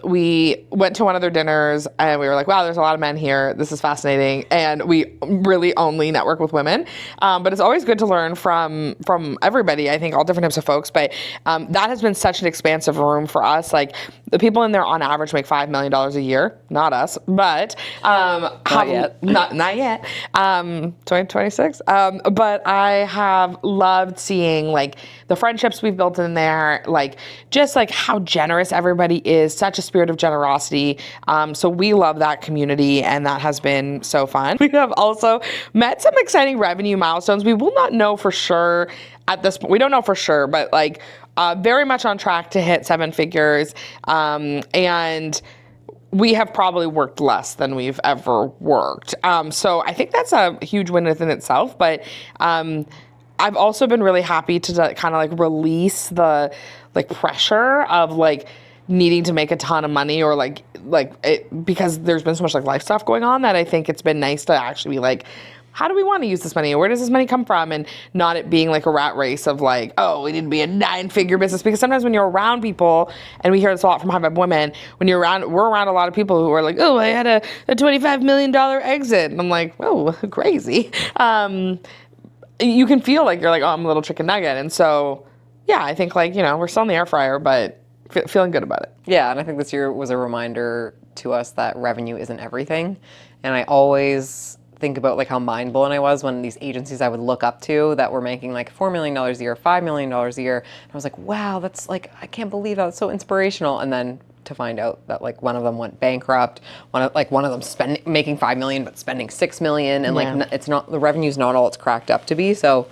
We went to one of their dinners and we were like, wow, there's a lot of men here. This is fascinating. And we really only network with women. But it's always good to learn from everybody, I think all different types of folks. But that has been such an expansive room for us. Like the people in there on average make $5 million a year. Not us, but not yet. Not yet. 2026. But I have loved seeing like the friendships we've built in there, like just like how generous everybody is, such a spirit of generosity. So we love that community, and that has been so fun. We have also met some exciting revenue milestones. We will not know for sure at this point. We don't know for sure, but like very much on track to hit 7 figures. And we have probably worked less than we've ever worked. So I think that's a huge win within itself. But I've also been really happy to kind of like release the like pressure of like needing to make a ton of money or like it, because there's been so much like life stuff going on that I think it's been nice to actually be like, how do we want to use this money? Where does this money come from? And not it being like a rat race of like, oh, we need to be a 9-figure business. Because sometimes when you're around people, and we hear this a lot from High Vibe Women, we're around a lot of people who are like, oh, I had a $25 million exit. And I'm like, oh, crazy. You can feel like you're like, oh, I'm a little chicken nugget. And so, yeah, I think like, we're still in the air fryer, but feeling good about it. Yeah, and I think this year was a reminder to us that revenue isn't everything. And I always think about like how mind blown I was when these agencies I would look up to that were making like $4 million a year, $5 million a year. And I was like, wow, that's like, I can't believe that. It's so inspirational. And then to find out that like one of them went bankrupt, one of them making $5 million but spending $6 million, and like it's not, the revenue's not all it's cracked up to be. So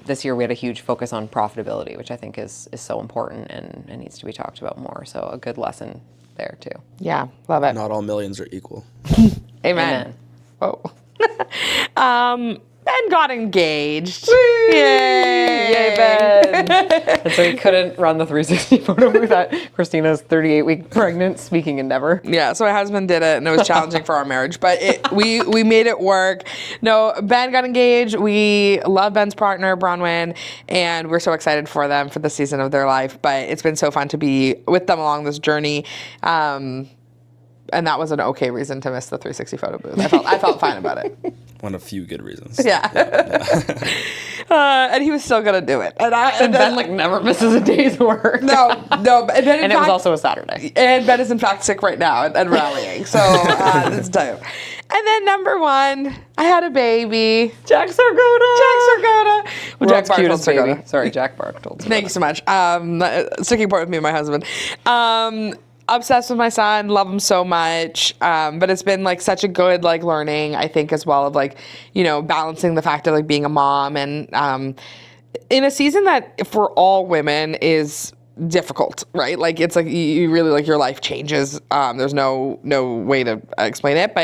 this year we had a huge focus on profitability, which I think is so important and needs to be talked about more. So a good lesson there too. Yeah, love it. Not all millions are equal. Amen. Whoa. Ben got engaged. Whee! Yay! Yay, Ben! And so he couldn't run the 360 photo booth at Kristina's 38-week pregnant speaking endeavor. Yeah, so my husband did it, and it was challenging for our marriage, but we made it work. No, Ben got engaged. We love Ben's partner, Bronwyn, and we're so excited for them for the season of their life. But it's been so fun to be with them along this journey. And that was an okay reason to miss the 360 photo booth. I felt fine about it. One of few good reasons. Yeah. And he was still gonna do it. And Ben like never misses a day's work. No. And, Ben, And it was also a Saturday. And Ben is in fact sick right now and rallying. So it's time. And then number 1, I had a baby. Jack Sargota. Well, Jack's Jack cutest Bartels baby. Sargota. Sorry, Jack Bartels. Thank you so much. Sticking point with me and my husband. Obsessed with my son, love him so much. But it's been like such a good like learning, I think, as well, of like, balancing the fact of like being a mom and in a season that for all women is difficult, right? Like it's like you really like your life changes. There's no way to explain it,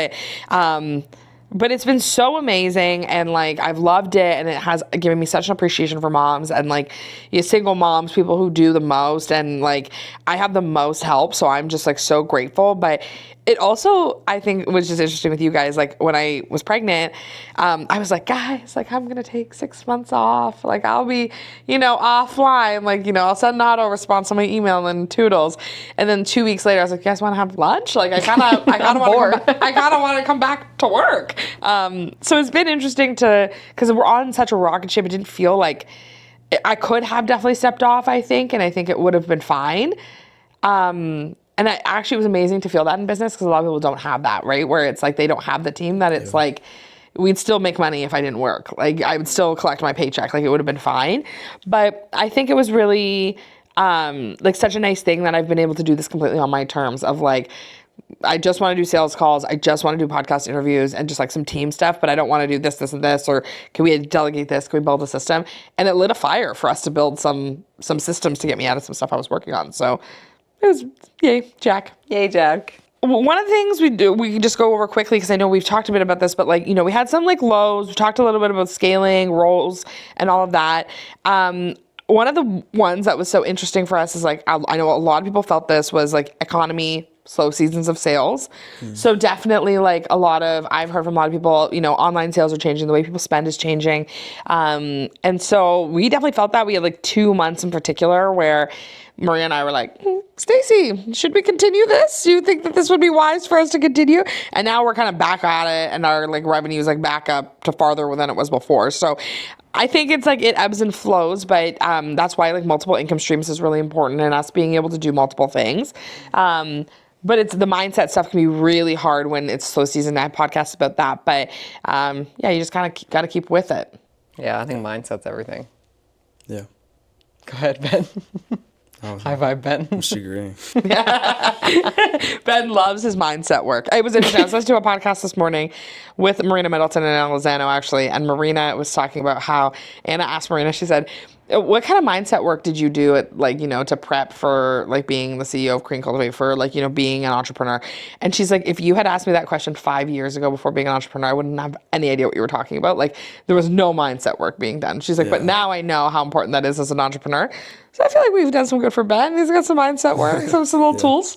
but it's been so amazing, and like I've loved it, and it has given me such an appreciation for moms and like single moms, people who do the most, and like I have the most help, so I'm just like so grateful. But it also, I think, was just interesting with you guys. Like when I was pregnant, I was like, guys, like I'm gonna take 6 months off. Like I'll be, offline. Like I'll send an auto response on my email and toodles. And then 2 weeks later, I was like, you guys want to have lunch? Like I kind of want to come back to work. So it's been interesting because we're on such a rocket ship. It didn't feel like I could have definitely stepped off, I think, and I think it would have been fine. And it actually was amazing to feel that in business because a lot of people don't have that, right? Where it's like they don't have the team that it's like, we'd still make money if I didn't work. Like I would still collect my paycheck. Like it would have been fine. But I think it was really like such a nice thing that I've been able to do this completely on my terms of like, I just want to do sales calls. I just want to do podcast interviews and just like some team stuff, but I don't want to do this, and this, or can we delegate this? Can we build a system? And it lit a fire for us to build some systems to get me out of some stuff I was working on. So it was, yay, Jack. Yay, Jack. One of the things we can just go over quickly because I know we've talked a bit about this, but like, we had some like lows. We talked a little bit about scaling, roles, and all of that. One of the ones that was so interesting for us is like, I know a lot of people felt this was like economy, slow seasons of sales. So definitely like I've heard from a lot of people, online sales are changing, the way people spend is changing. And so we definitely felt that. We had like 2 months in particular where Maria and I were like, Stacey, should we continue this? Do you think that this would be wise for us to continue? And now we're kind of back at it, and our like revenue is like back up to farther than it was before. So I think it's like it ebbs and flows, but that's why like multiple income streams is really important, and us being able to do multiple things. But it's the mindset stuff can be really hard when it's slow season. I have podcasts about that, but you just kind of got to keep with it. Yeah, I think mindset's everything. Yeah. Go ahead, Ben. High five, Ben. I'm just agreeing. Ben loves his mindset work. I was listening to a podcast this morning with Marina Middleton and Anna Lozano, actually, and Marina was talking about how Anna asked Marina, she said, what kind of mindset work did you do at like, to prep for like being the CEO of Crean Cultivate, for like, being an entrepreneur? And she's like, if you had asked me that question 5 years ago before being an entrepreneur, I wouldn't have any idea what you were talking about. Like there was no mindset work being done. She's like, but now I know how important that is as an entrepreneur. So I feel like we've done some good for Ben. He's got some mindset work, some little tools.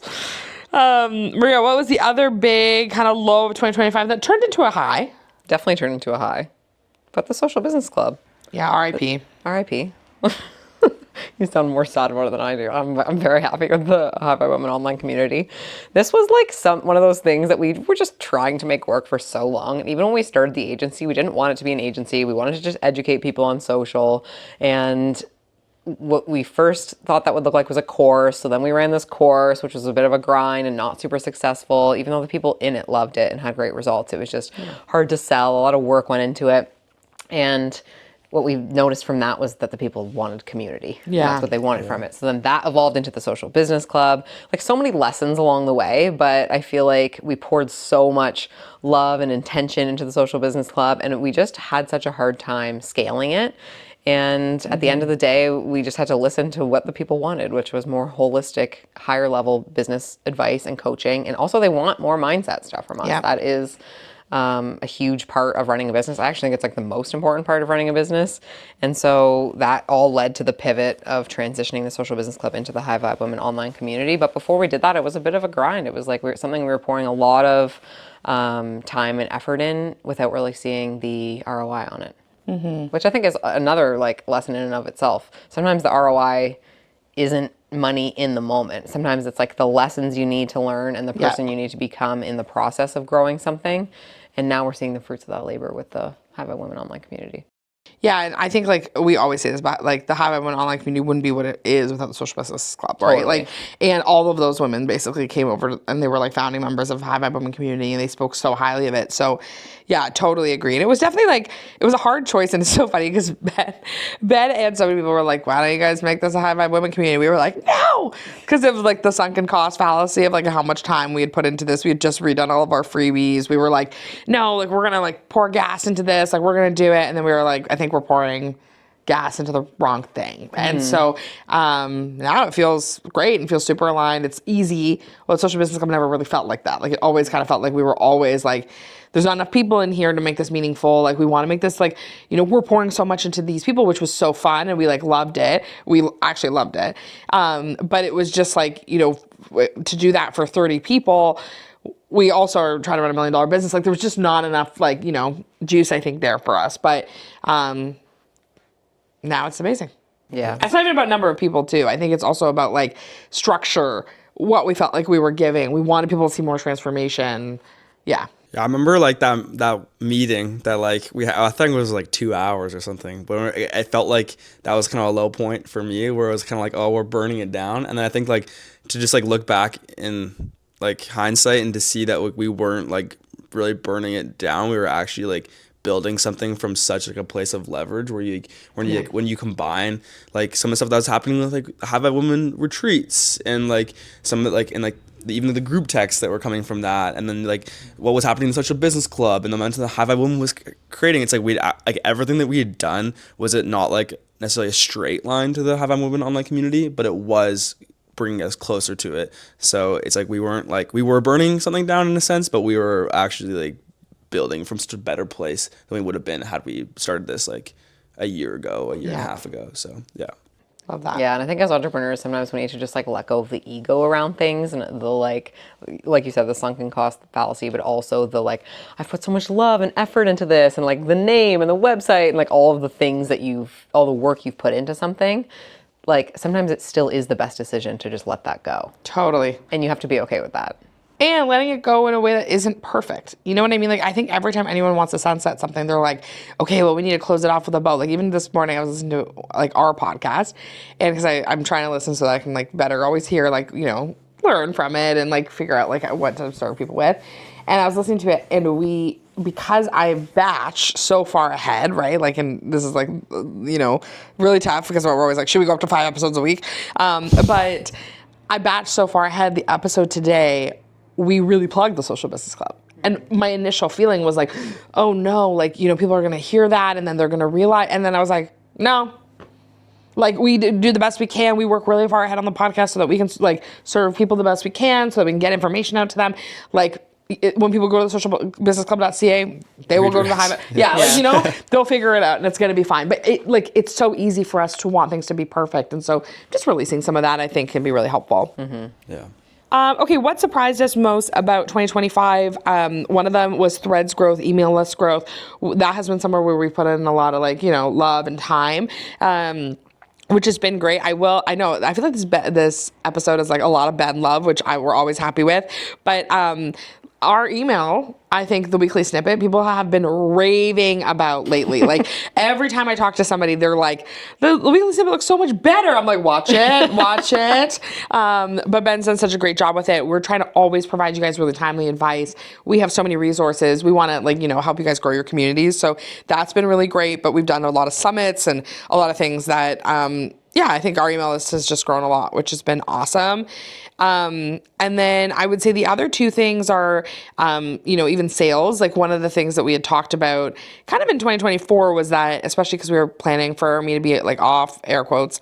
Maria, what was the other big kind of low of 2025 that turned into a high? Definitely turned into a high. But the Social Business Club. Yeah, RIP. RIP. You sound more sad about it than I do. I'm very happy with the High Five Women online community. This was like one of those things that we were just trying to make work for so long. And even when we started the agency, we didn't want it to be an agency. We wanted to just educate people on social. And what we first thought that would look like was a course. So then we ran this course, which was a bit of a grind and not super successful, even though the people in it loved it and had great results. It was just hard to sell. A lot of work went into it. And what we noticed from that was that the people wanted community. Yeah. That's what they wanted from it. So then that evolved into the Social Business Club. Like, so many lessons along the way, but I feel like we poured so much love and intention into the Social Business Club, and we just had such a hard time scaling it. And at the end of the day, we just had to listen to what the people wanted, which was more holistic, higher level business advice and coaching. And also they want more mindset stuff from us. Yeah. That is a huge part of running a business. I actually think it's like the most important part of running a business. And so that all led to the pivot of transitioning the Social Business Club into the High Vibe Women online community. But before we did that, it was a bit of a grind. It was like something we were pouring a lot of time and effort in without really seeing the ROI on it. Which I think is another like lesson in and of itself. Sometimes the ROI isn't money in the moment. Sometimes it's like the lessons you need to learn and the person you need to become in the process of growing something. And now we're seeing the fruits of that labor with the High Vibe Women online community. Yeah, and I think like we always say this about like the High Vibe Women online community wouldn't be what it is without the Social Business Club, right? Totally. Like, and all of those women basically came over and they were like founding members of High Vibe Women community, and they spoke so highly of it. So, yeah, totally agree. And it was definitely like it was a hard choice, and it's so funny because Ben and so many people were like, "Why don't you guys make this a High Vibe Women community?" We were like, "No," because it was like the sunken cost fallacy of like how much time we had put into this. We had just redone all of our freebies. We were like, "No, like we're gonna like pour gas into this, like we're gonna do it," and then we were like, "I think we're pouring gas into the wrong thing." And so now it feels great and feels super aligned. It's easy. Well, Social Business Club never really felt like that. Like it always kind of felt like we were always like, there's not enough people in here to make this meaningful. Like we want to make this like, you know, we're pouring so much into these people, which was so fun. And we like loved it. We actually loved it. But it was just like, you know, to do that for 30 people, we also are trying to run $1 million business. Like there was just not enough like, you know, juice, I think, there for us. But, now it's amazing. Yeah. It's not even about number of people too. I think it's also about like structure, what we felt like we were giving. We wanted people to see more transformation. Yeah. Yeah, I remember like that meeting that like I think it was like 2 hours or something, but it felt like that was kind of a low point for me, where it was kind of like, oh, we're burning it down. And then I think like to just like look back in like hindsight and to see that like we weren't like really burning it down, we were actually like building something from such like a place of leverage where when you combine like some of the stuff that was happening with like High Vibe Women retreats and like some of it like and like even the group texts that were coming from that, and then like what was happening in the Social Business Club and the momentum the High Vibe Women was creating. It's like we like everything that we had done, was it not like necessarily a straight line to the High Vibe Women online community, but it was bringing us closer to it. So it's like we were burning something down in a sense, but we were actually like building from such a better place than we would have been had we started this like a year and a half ago. So yeah. Love that. Yeah, and I think as entrepreneurs, sometimes we need to just like let go of the ego around things and the like you said, the sunken cost fallacy, but also the like, I've put so much love and effort into this, and like the name and the website and like all of the things that all the work you've put into something. Like sometimes it still is the best decision to just let that go. Totally. And you have to be okay with that. And letting it go in a way that isn't perfect. You know what I mean? Like, I think every time anyone wants to sunset something, they're like, okay, well, we need to close it off with a bow. Like, even this morning, I was listening to, like, our podcast. And because I'm trying to listen so that I can, like, better always hear, like, you know, learn from it and, like, figure out, like, what to serve people with. And I was listening to it, and because I batch so far ahead, right? Like, and this is, like, you know, really tough because we're always like, should we go up to 5 episodes a week? But I batched so far ahead. The episode today, we really plugged the Social Business Club. And my initial feeling was like, oh no, like, you know, people are going to hear that and then they're going to realize. And then I was like, no, like we do the best we can. We work really far ahead on the podcast so that we can like serve people the best we can, so that we can get information out to them. Like when people go to the socialbusinessclub.ca, they will go to the High Vibe. Yeah, like, you know, they'll figure it out and it's going to be fine. But it's so easy for us to want things to be perfect. And so just releasing some of that, I think, can be really helpful. Mm-hmm. Yeah. Okay, what surprised us most about 2025? One of them was Threads growth, email list growth. That has been somewhere where we put in a lot of like, you know, love and time, which has been great. I feel like this episode is like a lot of Ben love, which we're always happy with. But our email, I think the weekly snippet, people have been raving about lately. Like every time I talk to somebody, they're like, the weekly snippet looks so much better. I'm like, watch it. But Ben's done such a great job with it. We're trying to always provide you guys really timely advice. We have so many resources. We want to help you guys grow your communities. So that's been really great. But we've done a lot of summits and a lot of things that, I think our email list has just grown a lot, which has been awesome. And then I would say the other two things are, even sales. Like one of the things that we had talked about kind of in 2024 was that, especially because we were planning for me to be like off air quotes,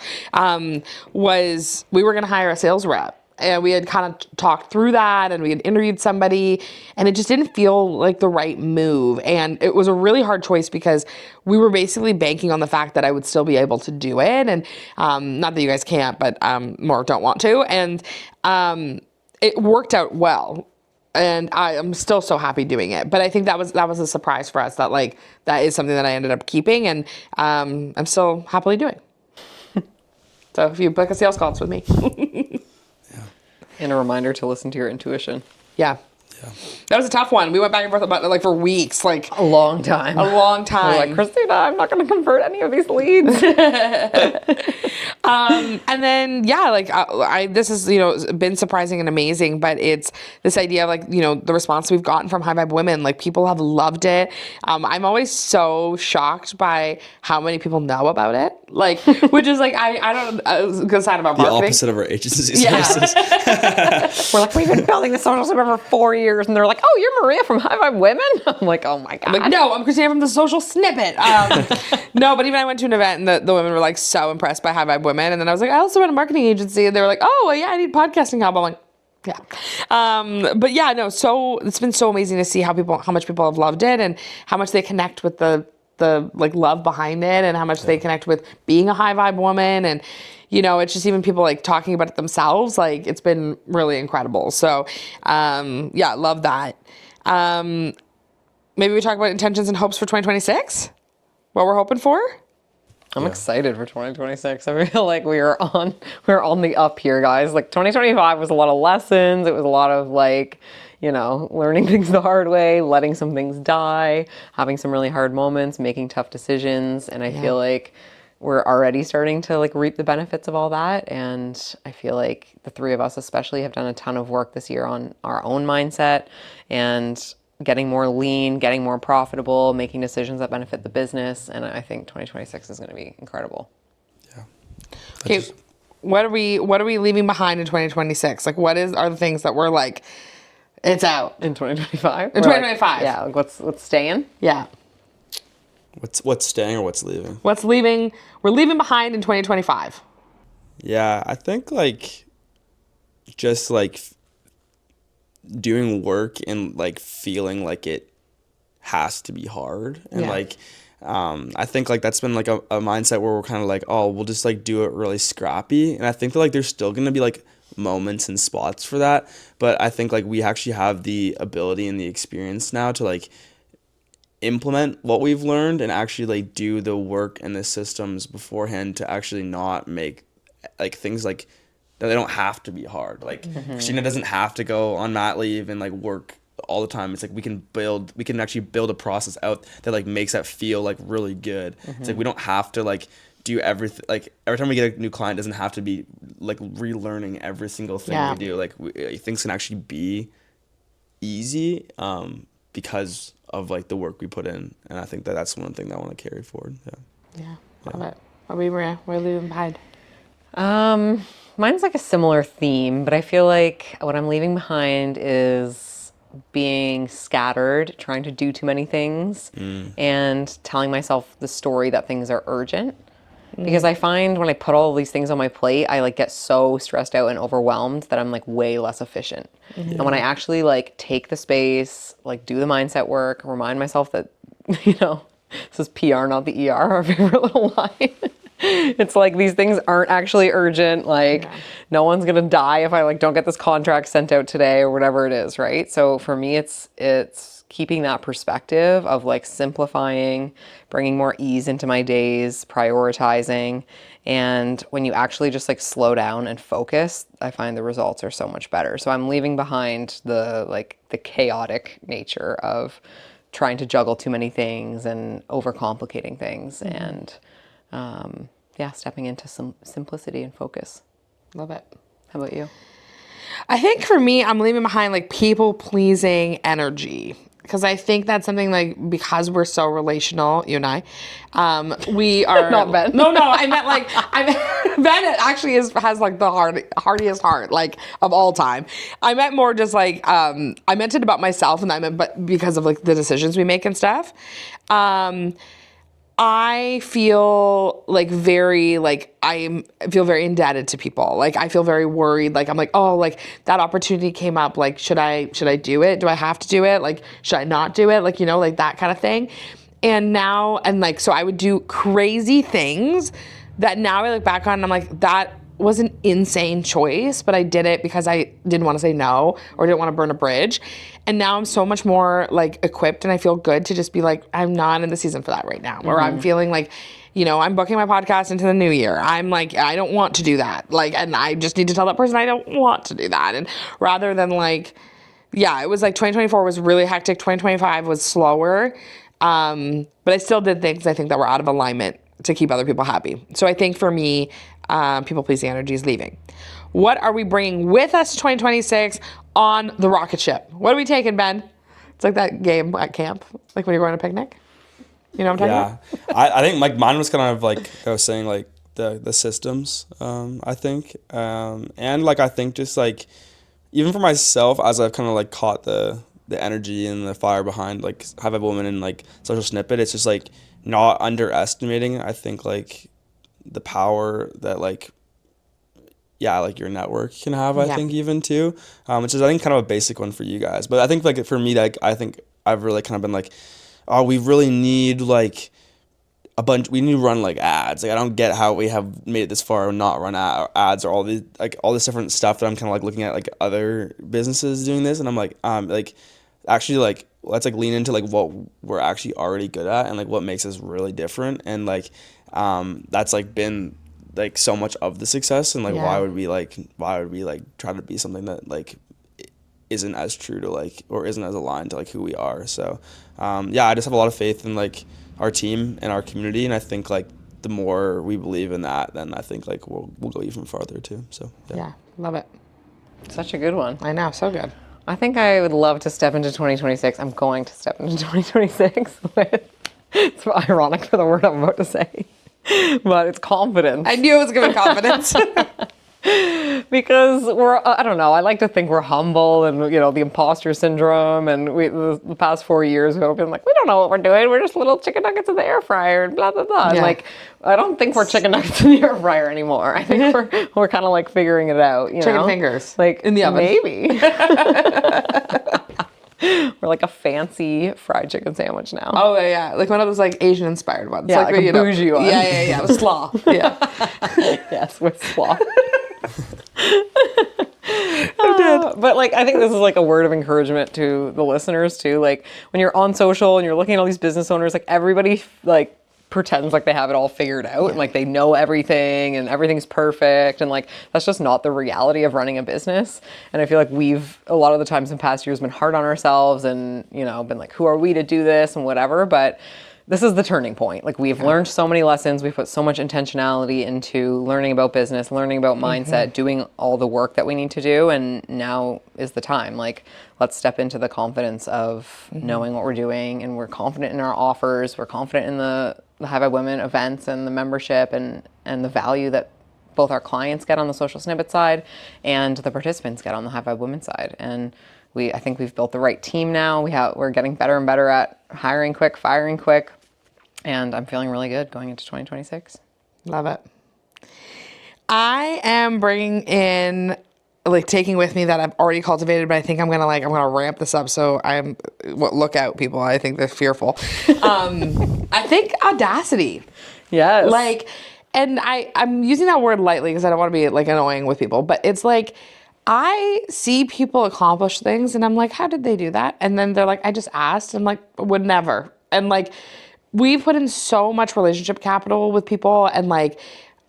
was we were going to hire a sales rep. And we had kind of talked through that and we had interviewed somebody and it just didn't feel like the right move. And it was a really hard choice because we were basically banking on the fact that I would still be able to do it. And not that you guys can't, but more don't want to. And it worked out well. And I am still so happy doing it. But I think that was a surprise for us that that is something that I ended up keeping and I'm still happily doing. So if you book a sales call, it's with me. And a reminder to listen to your intuition. Yeah. That was a tough one. We went back and forth about it for weeks, a long time. A long time. We're like, Kristina, I'm not going to convert any of these leads. And then this has been surprising and amazing, but it's this idea of the response we've gotten from High Vibe Women. Like people have loved it. I'm always so shocked by how many people know about it. Which is I don't good side about marketing. The opposite of our agency Yeah. services. We're like, we've been building this social snippet for 4 years, and they're like, oh, you're Maria from High Vibe Women? I'm like, oh my God. No, I'm Kristina from the Social Snippet. No, but even I went to an event and the women were so impressed by High Vibe Women. And then I was like, I also run a marketing agency. And they were like, oh, well, yeah, I need podcasting help. I'm like, yeah. But yeah, no, so it's been so amazing to see how much people have loved it and how much they connect with the love behind it and how much they connect with being a High Vibe woman. And, it's just even people talking about it themselves. It's been really incredible. So, love that. Maybe we talk about intentions and hopes for 2026? What we're hoping for? I'm excited for 2026. I feel like we're on the up here, guys. 2025 was a lot of lessons. It was a lot of learning things the hard way, letting some things die, having some really hard moments, making tough decisions. And I feel like we're already starting to reap the benefits of all that. And I feel like the three of us especially have done a ton of work this year on our own mindset and getting more lean, getting more profitable, making decisions that benefit the business. And I think 2026 is going to be incredible. Yeah. Okay. What are we leaving behind in 2026? What are the things that we're it's out in 2025? In 2025. Yeah. What's staying? Yeah. What's staying or what's leaving? What's leaving? We're leaving behind in 2025. Yeah, I think just doing work and feeling like it has to be hard and I think that's been a mindset where we're kind of oh, we'll just do it really scrappy. And I think that there's still gonna be moments and spots for that, but I think we actually have the ability and the experience now to implement what we've learned and actually do the work and the systems beforehand to actually not make things that they don't have to be hard. Kristina doesn't have to go on mat leave and work all the time. It's we can actually build a process out that makes that feel really good. It's we don't have to do everything. Every time we get a new client, it doesn't have to be relearning every single thing we do. Things can actually be easy because of the work we put in. And I think that's one thing that I want to carry forward. Yeah, love it. What are we leaving behind? Mine's a similar theme, but I feel what I'm leaving behind is being scattered, trying to do too many things, and telling myself the story that things are urgent. Because I find when I put all of these things on my plate, I get so stressed out and overwhelmed that I'm way less efficient. And when I actually take the space, do the mindset work, remind myself that, this is PR, not the ER, our favorite little line. It's like these things aren't actually urgent. Like no one's gonna die if I like don't get this contract sent out today or whatever it is, right? So for me, it's keeping that perspective of like simplifying, bringing more ease into my days, prioritizing. And when you actually just like slow down and focus, I find the results are so much better. So I'm leaving behind the chaotic nature of trying to juggle too many things and overcomplicating things and stepping into some simplicity and focus. Love it. How about you? I think for me, I'm leaving behind like people pleasing energy. Because I think that's something like, because we're so relational, you and I, we are Not Ben. No, I meant like Ben actually has like the hardiest heart like of all time. I meant more just like I meant it about myself, and I meant but because of like the decisions we make and stuff. I feel like I feel very indebted to people. Like I feel very worried. Like I'm like, oh, like that opportunity came up. Like, should I do it? Do I have to do it? Like, should I not do it? Like, you know, like that kind of thing. And now, and like, so I would do crazy things that now I look back on and I'm like, that was an insane choice, but I did it because I didn't want to say no or didn't want to burn a bridge. And now I'm so much more like equipped, and I feel good to just be like, I'm not in the season for that right now. Or I'm feeling like, you know, I'm booking my podcast into the new year. I'm like, I don't want to do that. Like, and I just need to tell that person I don't want to do that. And rather than like, yeah, it was like 2024 was really hectic. 2025 was slower. But I still did things I think that were out of alignment to keep other people happy. So I think for me, people pleasing energy is leaving. What are we bringing with us to 2026 on the rocket ship? What are we taking, Ben? It's like that game at camp, like when you're going on a picnic. You know what I'm talking about? I think like mine was kind of like I was saying, like the systems. I think, and like I think just like even for myself, as I've kind of like caught the energy and the fire behind like Have a Woman and like Social Snippet, it's just like not underestimating. I think like the power that like your network can have. I think even too, which is I think kind of a basic one for you guys. But I think like for me, like I think I've really kind of been like, oh, we really need like we need to run like ads. Like I don't get how we have made it this far and not run ads or all this different stuff that I'm kind of like looking at like other businesses doing this, and I'm like actually like let's like lean into like what we're actually already good at and like what makes us really different, and like that's like been like so much of the success, and like why would we try to be something that like isn't as true to like or isn't as aligned to like who we are. So I just have a lot of faith in like our team and our community, and I think like the more we believe in that, then I think like we'll go even farther too. So yeah, love it. Such a good one. I know, so good. I think I would love to step into 2026. I'm going to step into 2026 with, it's ironic for the word I'm about to say, but it's confidence. I knew it was going to be confidence. Because I don't know, I like to think we're humble and, you know, the imposter syndrome, and the past 4 years we've been like, we don't know what we're doing, we're just little chicken nuggets in the air fryer and blah, blah, blah. And like, I don't think we're chicken nuggets in the air fryer anymore. I think we're kind of like figuring it out, you Chicken know? fingers. Like, in the oven. Maybe. We're like a fancy fried chicken sandwich now. Oh, yeah. Like one of those like Asian inspired ones. Yeah, like a bougie one. Yeah. With slaw. Yeah. Yes, with slaw. But like I think this is like a word of encouragement to the listeners too. Like when you're on social and you're looking at all these business owners, like everybody like pretends like they have it all figured out and like they know everything and everything's perfect, and like that's just not the reality of running a business. And I feel like we've a lot of the times in past years been hard on ourselves and, you know, been like, who are we to do this and whatever, but this is the turning point. Like we've learned so many lessons. We've put so much intentionality into learning about business, learning about mindset, doing all the work that we need to do. And now is the time. Like, let's step into the confidence of knowing what we're doing. And we're confident in our offers. We're confident in the High Vibe Women events and the membership and the value that both our clients get on the Social Snippet side and the participants get on the High Vibe Women side. And I think we've built the right team now. We're getting better and better at hiring quick, firing quick, and I'm feeling really good going into 2026. Love it. I am bringing in, like, taking with me that I've already cultivated, but I think I'm gonna ramp this up. So look out, people. I think they're fearful. I think audacity. Yes. Like, and I'm using that word lightly because I don't want to be like annoying with people, but it's like I see people accomplish things and I'm like, how did they do that? And then they're like, I just asked. I'm like, would never. And like, we've put in so much relationship capital with people and like,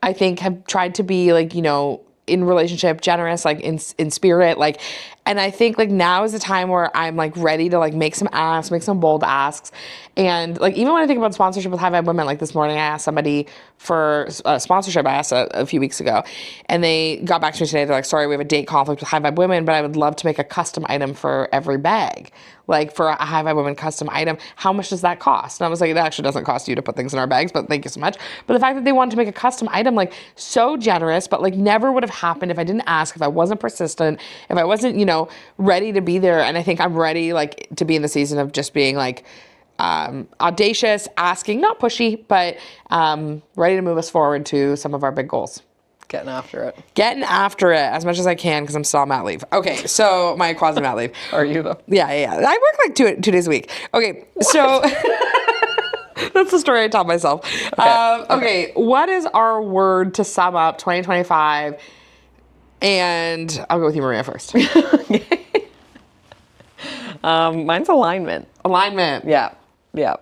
I think have tried to be like, in relationship generous, like in spirit, like, and I think like now is the time where I'm like ready to like make some asks, make some bold asks. And like, even when I think about sponsorship with High Vibe Women, like this morning I asked somebody for sponsorship. I asked a few weeks ago and they got back to me today. They're like, sorry, we have a date conflict with High Vibe Women, but I would love to make a custom item for every bag. Like for a High Vibe Women custom item, how much does that cost? And I was like, it actually doesn't cost you to put things in our bags, but thank you so much. But the fact that they wanted to make a custom item, like so generous, but like never would have happened if I didn't ask, if I wasn't persistent, if I wasn't, ready to be there. And I think I'm ready like to be in the season of just being like audacious, asking, not pushy, but ready to move us forward to some of our big goals. Getting after it. Getting after it as much as I can because I'm still on mat leave. Okay, so my quasi mat leave. Are you though? Yeah. I work like two days a week. Okay, so that's the story I tell myself. Okay, what is our word to sum up 2025? And I'll go with you, Maria, first. Mine's alignment. Alignment. Yeah.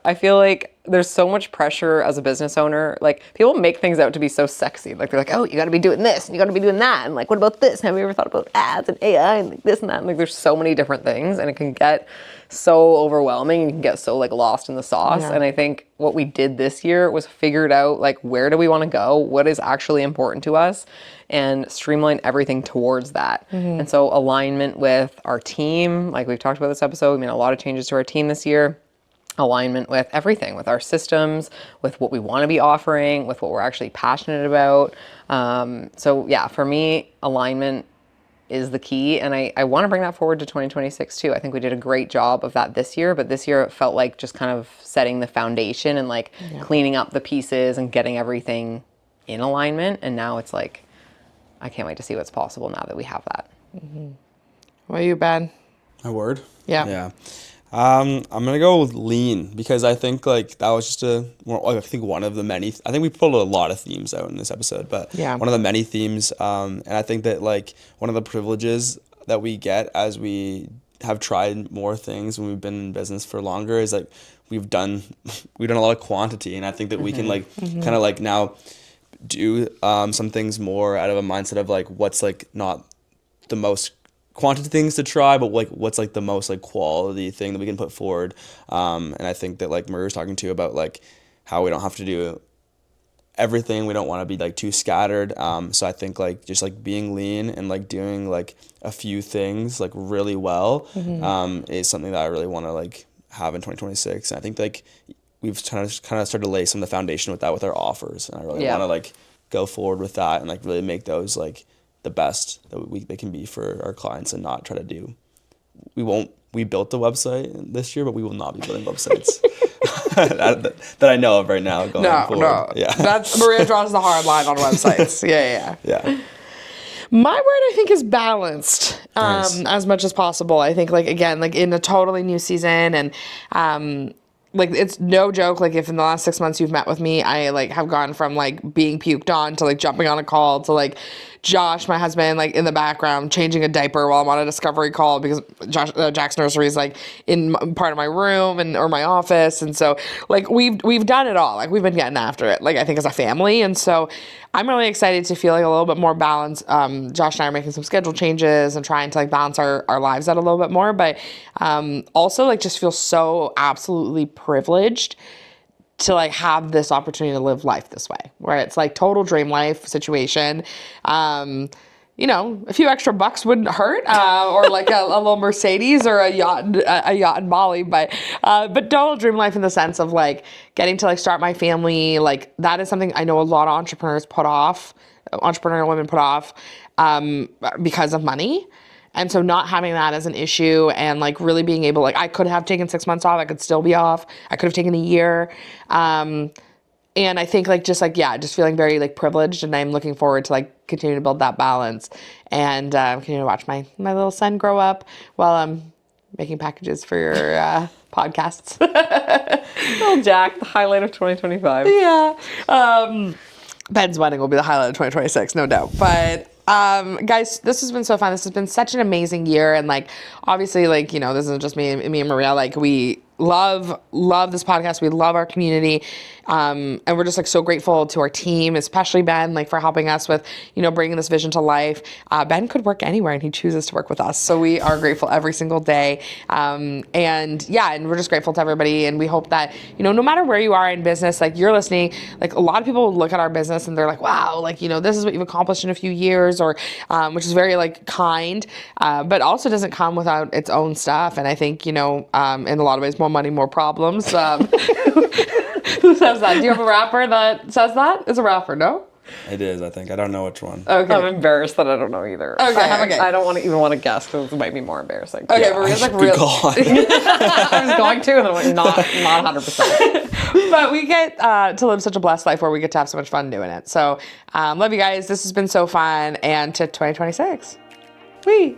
I feel like there's so much pressure as a business owner. Like people make things out to be so sexy. Like they're like, oh, you got to be doing this and you got to be doing that. And like, what about this? Have you ever thought about ads and AI and like this and that? And like, there's so many different things and it can get so overwhelming. You can get so like lost in the sauce. Yeah. And I think what we did this year was figured out like, where do we want to go? What is actually important to us? And streamline everything towards that. And so alignment with our team, like we've talked about this episode, we made a lot of changes to our team this year. Alignment with everything, with our systems, with what we want to be offering, with what we're actually passionate about. So yeah, for me, alignment is the key. And I want to bring that forward to 2026 too. I think we did a great job of that this year, but this year it felt like just kind of setting the foundation and like cleaning up the pieces and getting everything in alignment. And now it's like, I can't wait to see what's possible now that we have that. What are you, Ben? My word? Yeah. I'm gonna go with lean because I think like that was just one of the many. I think we pulled a lot of themes out in this episode, but one of the many themes. And I think that like one of the privileges that we get as we have tried more things when we've been in business for longer is like we've done a lot of quantity, and I think that we can like kind of like now do some things more out of a mindset of like what's like not the most quantity things to try, but like what's like the most like quality thing that we can put forward. And I think that like Maria was talking to you about like how we don't have to do everything. We don't want to be like too scattered. So I think like just like being lean and like doing like a few things like really well is something that I really want to like have in 2026. And I think like we've kind of started to lay some of the foundation with that with our offers, and I really want to like go forward with that and like really make those like the best that they can be for our clients, and not try to do. We built the website this year, but we will not be building websites that I know of right now going forward. No. Yeah. That's Maria draws the hard line on websites. Yeah. My word, I think, is balanced as much as possible. I think, like, again, like in a totally new season, and like it's no joke, like if in the last 6 months you've met with me, I like have gone from like being puked on to like jumping on a call to like Josh, my husband, like in the background changing a diaper while I'm on a discovery call because Jack's nursery is like in part of my room or my office, and so like we've done it all. Like we've been getting after it, like I think as a family, and so I'm really excited to feel like a little bit more balanced. Josh and I are making some schedule changes and trying to like balance our lives out a little bit more, but also like just feel so absolutely privileged to like have this opportunity to live life this way, where it's like total dream life situation. A few extra bucks wouldn't hurt, or like a little Mercedes or a yacht in Bali, but total dream life in the sense of like getting to like start my family. Like that is something I know a lot of entrepreneurial women put off because of money. And so not having that as an issue and like really being able, like I could have taken 6 months off, I could still be off. I could have taken a year. And I think like, just feeling very like privileged, and I'm looking forward to like continue to build that balance and continue to watch my little son grow up while I'm making packages for your podcasts. Little Jack, the highlight of 2025. Yeah. Ben's wedding will be the highlight of 2026, no doubt. But guys, this has been so fun. This has been such an amazing year, and like obviously, like, you know, this isn't just me and Maria. Like, we love this podcast. We love our community, and we're just like so grateful to our team, especially Ben, like for helping us with, you know, bringing this vision to life. Ben could work anywhere, and he chooses to work with us, so we are grateful every single day. And we're just grateful to everybody, and we hope that, you know, no matter where you are in business, like you're listening, like a lot of people look at our business and they're like, wow, like, you know, this is what you've accomplished in a few years, or which is very like kind, but also doesn't come without its own stuff. And I think, you know, in a lot of ways, more money, more problems. Who says that? Do you have a rapper that says that? It's a rapper, no? It is, I think. I don't know which one. Okay. I'm embarrassed that I don't know either. Okay. I don't even want to guess because it might be more embarrassing. Okay, Yeah, Maria's like good real. call. I was going to, and I'm like, not 100%. But we get to live such a blessed life where we get to have so much fun doing it. So love you guys. This has been so fun. And to 2026. Whee!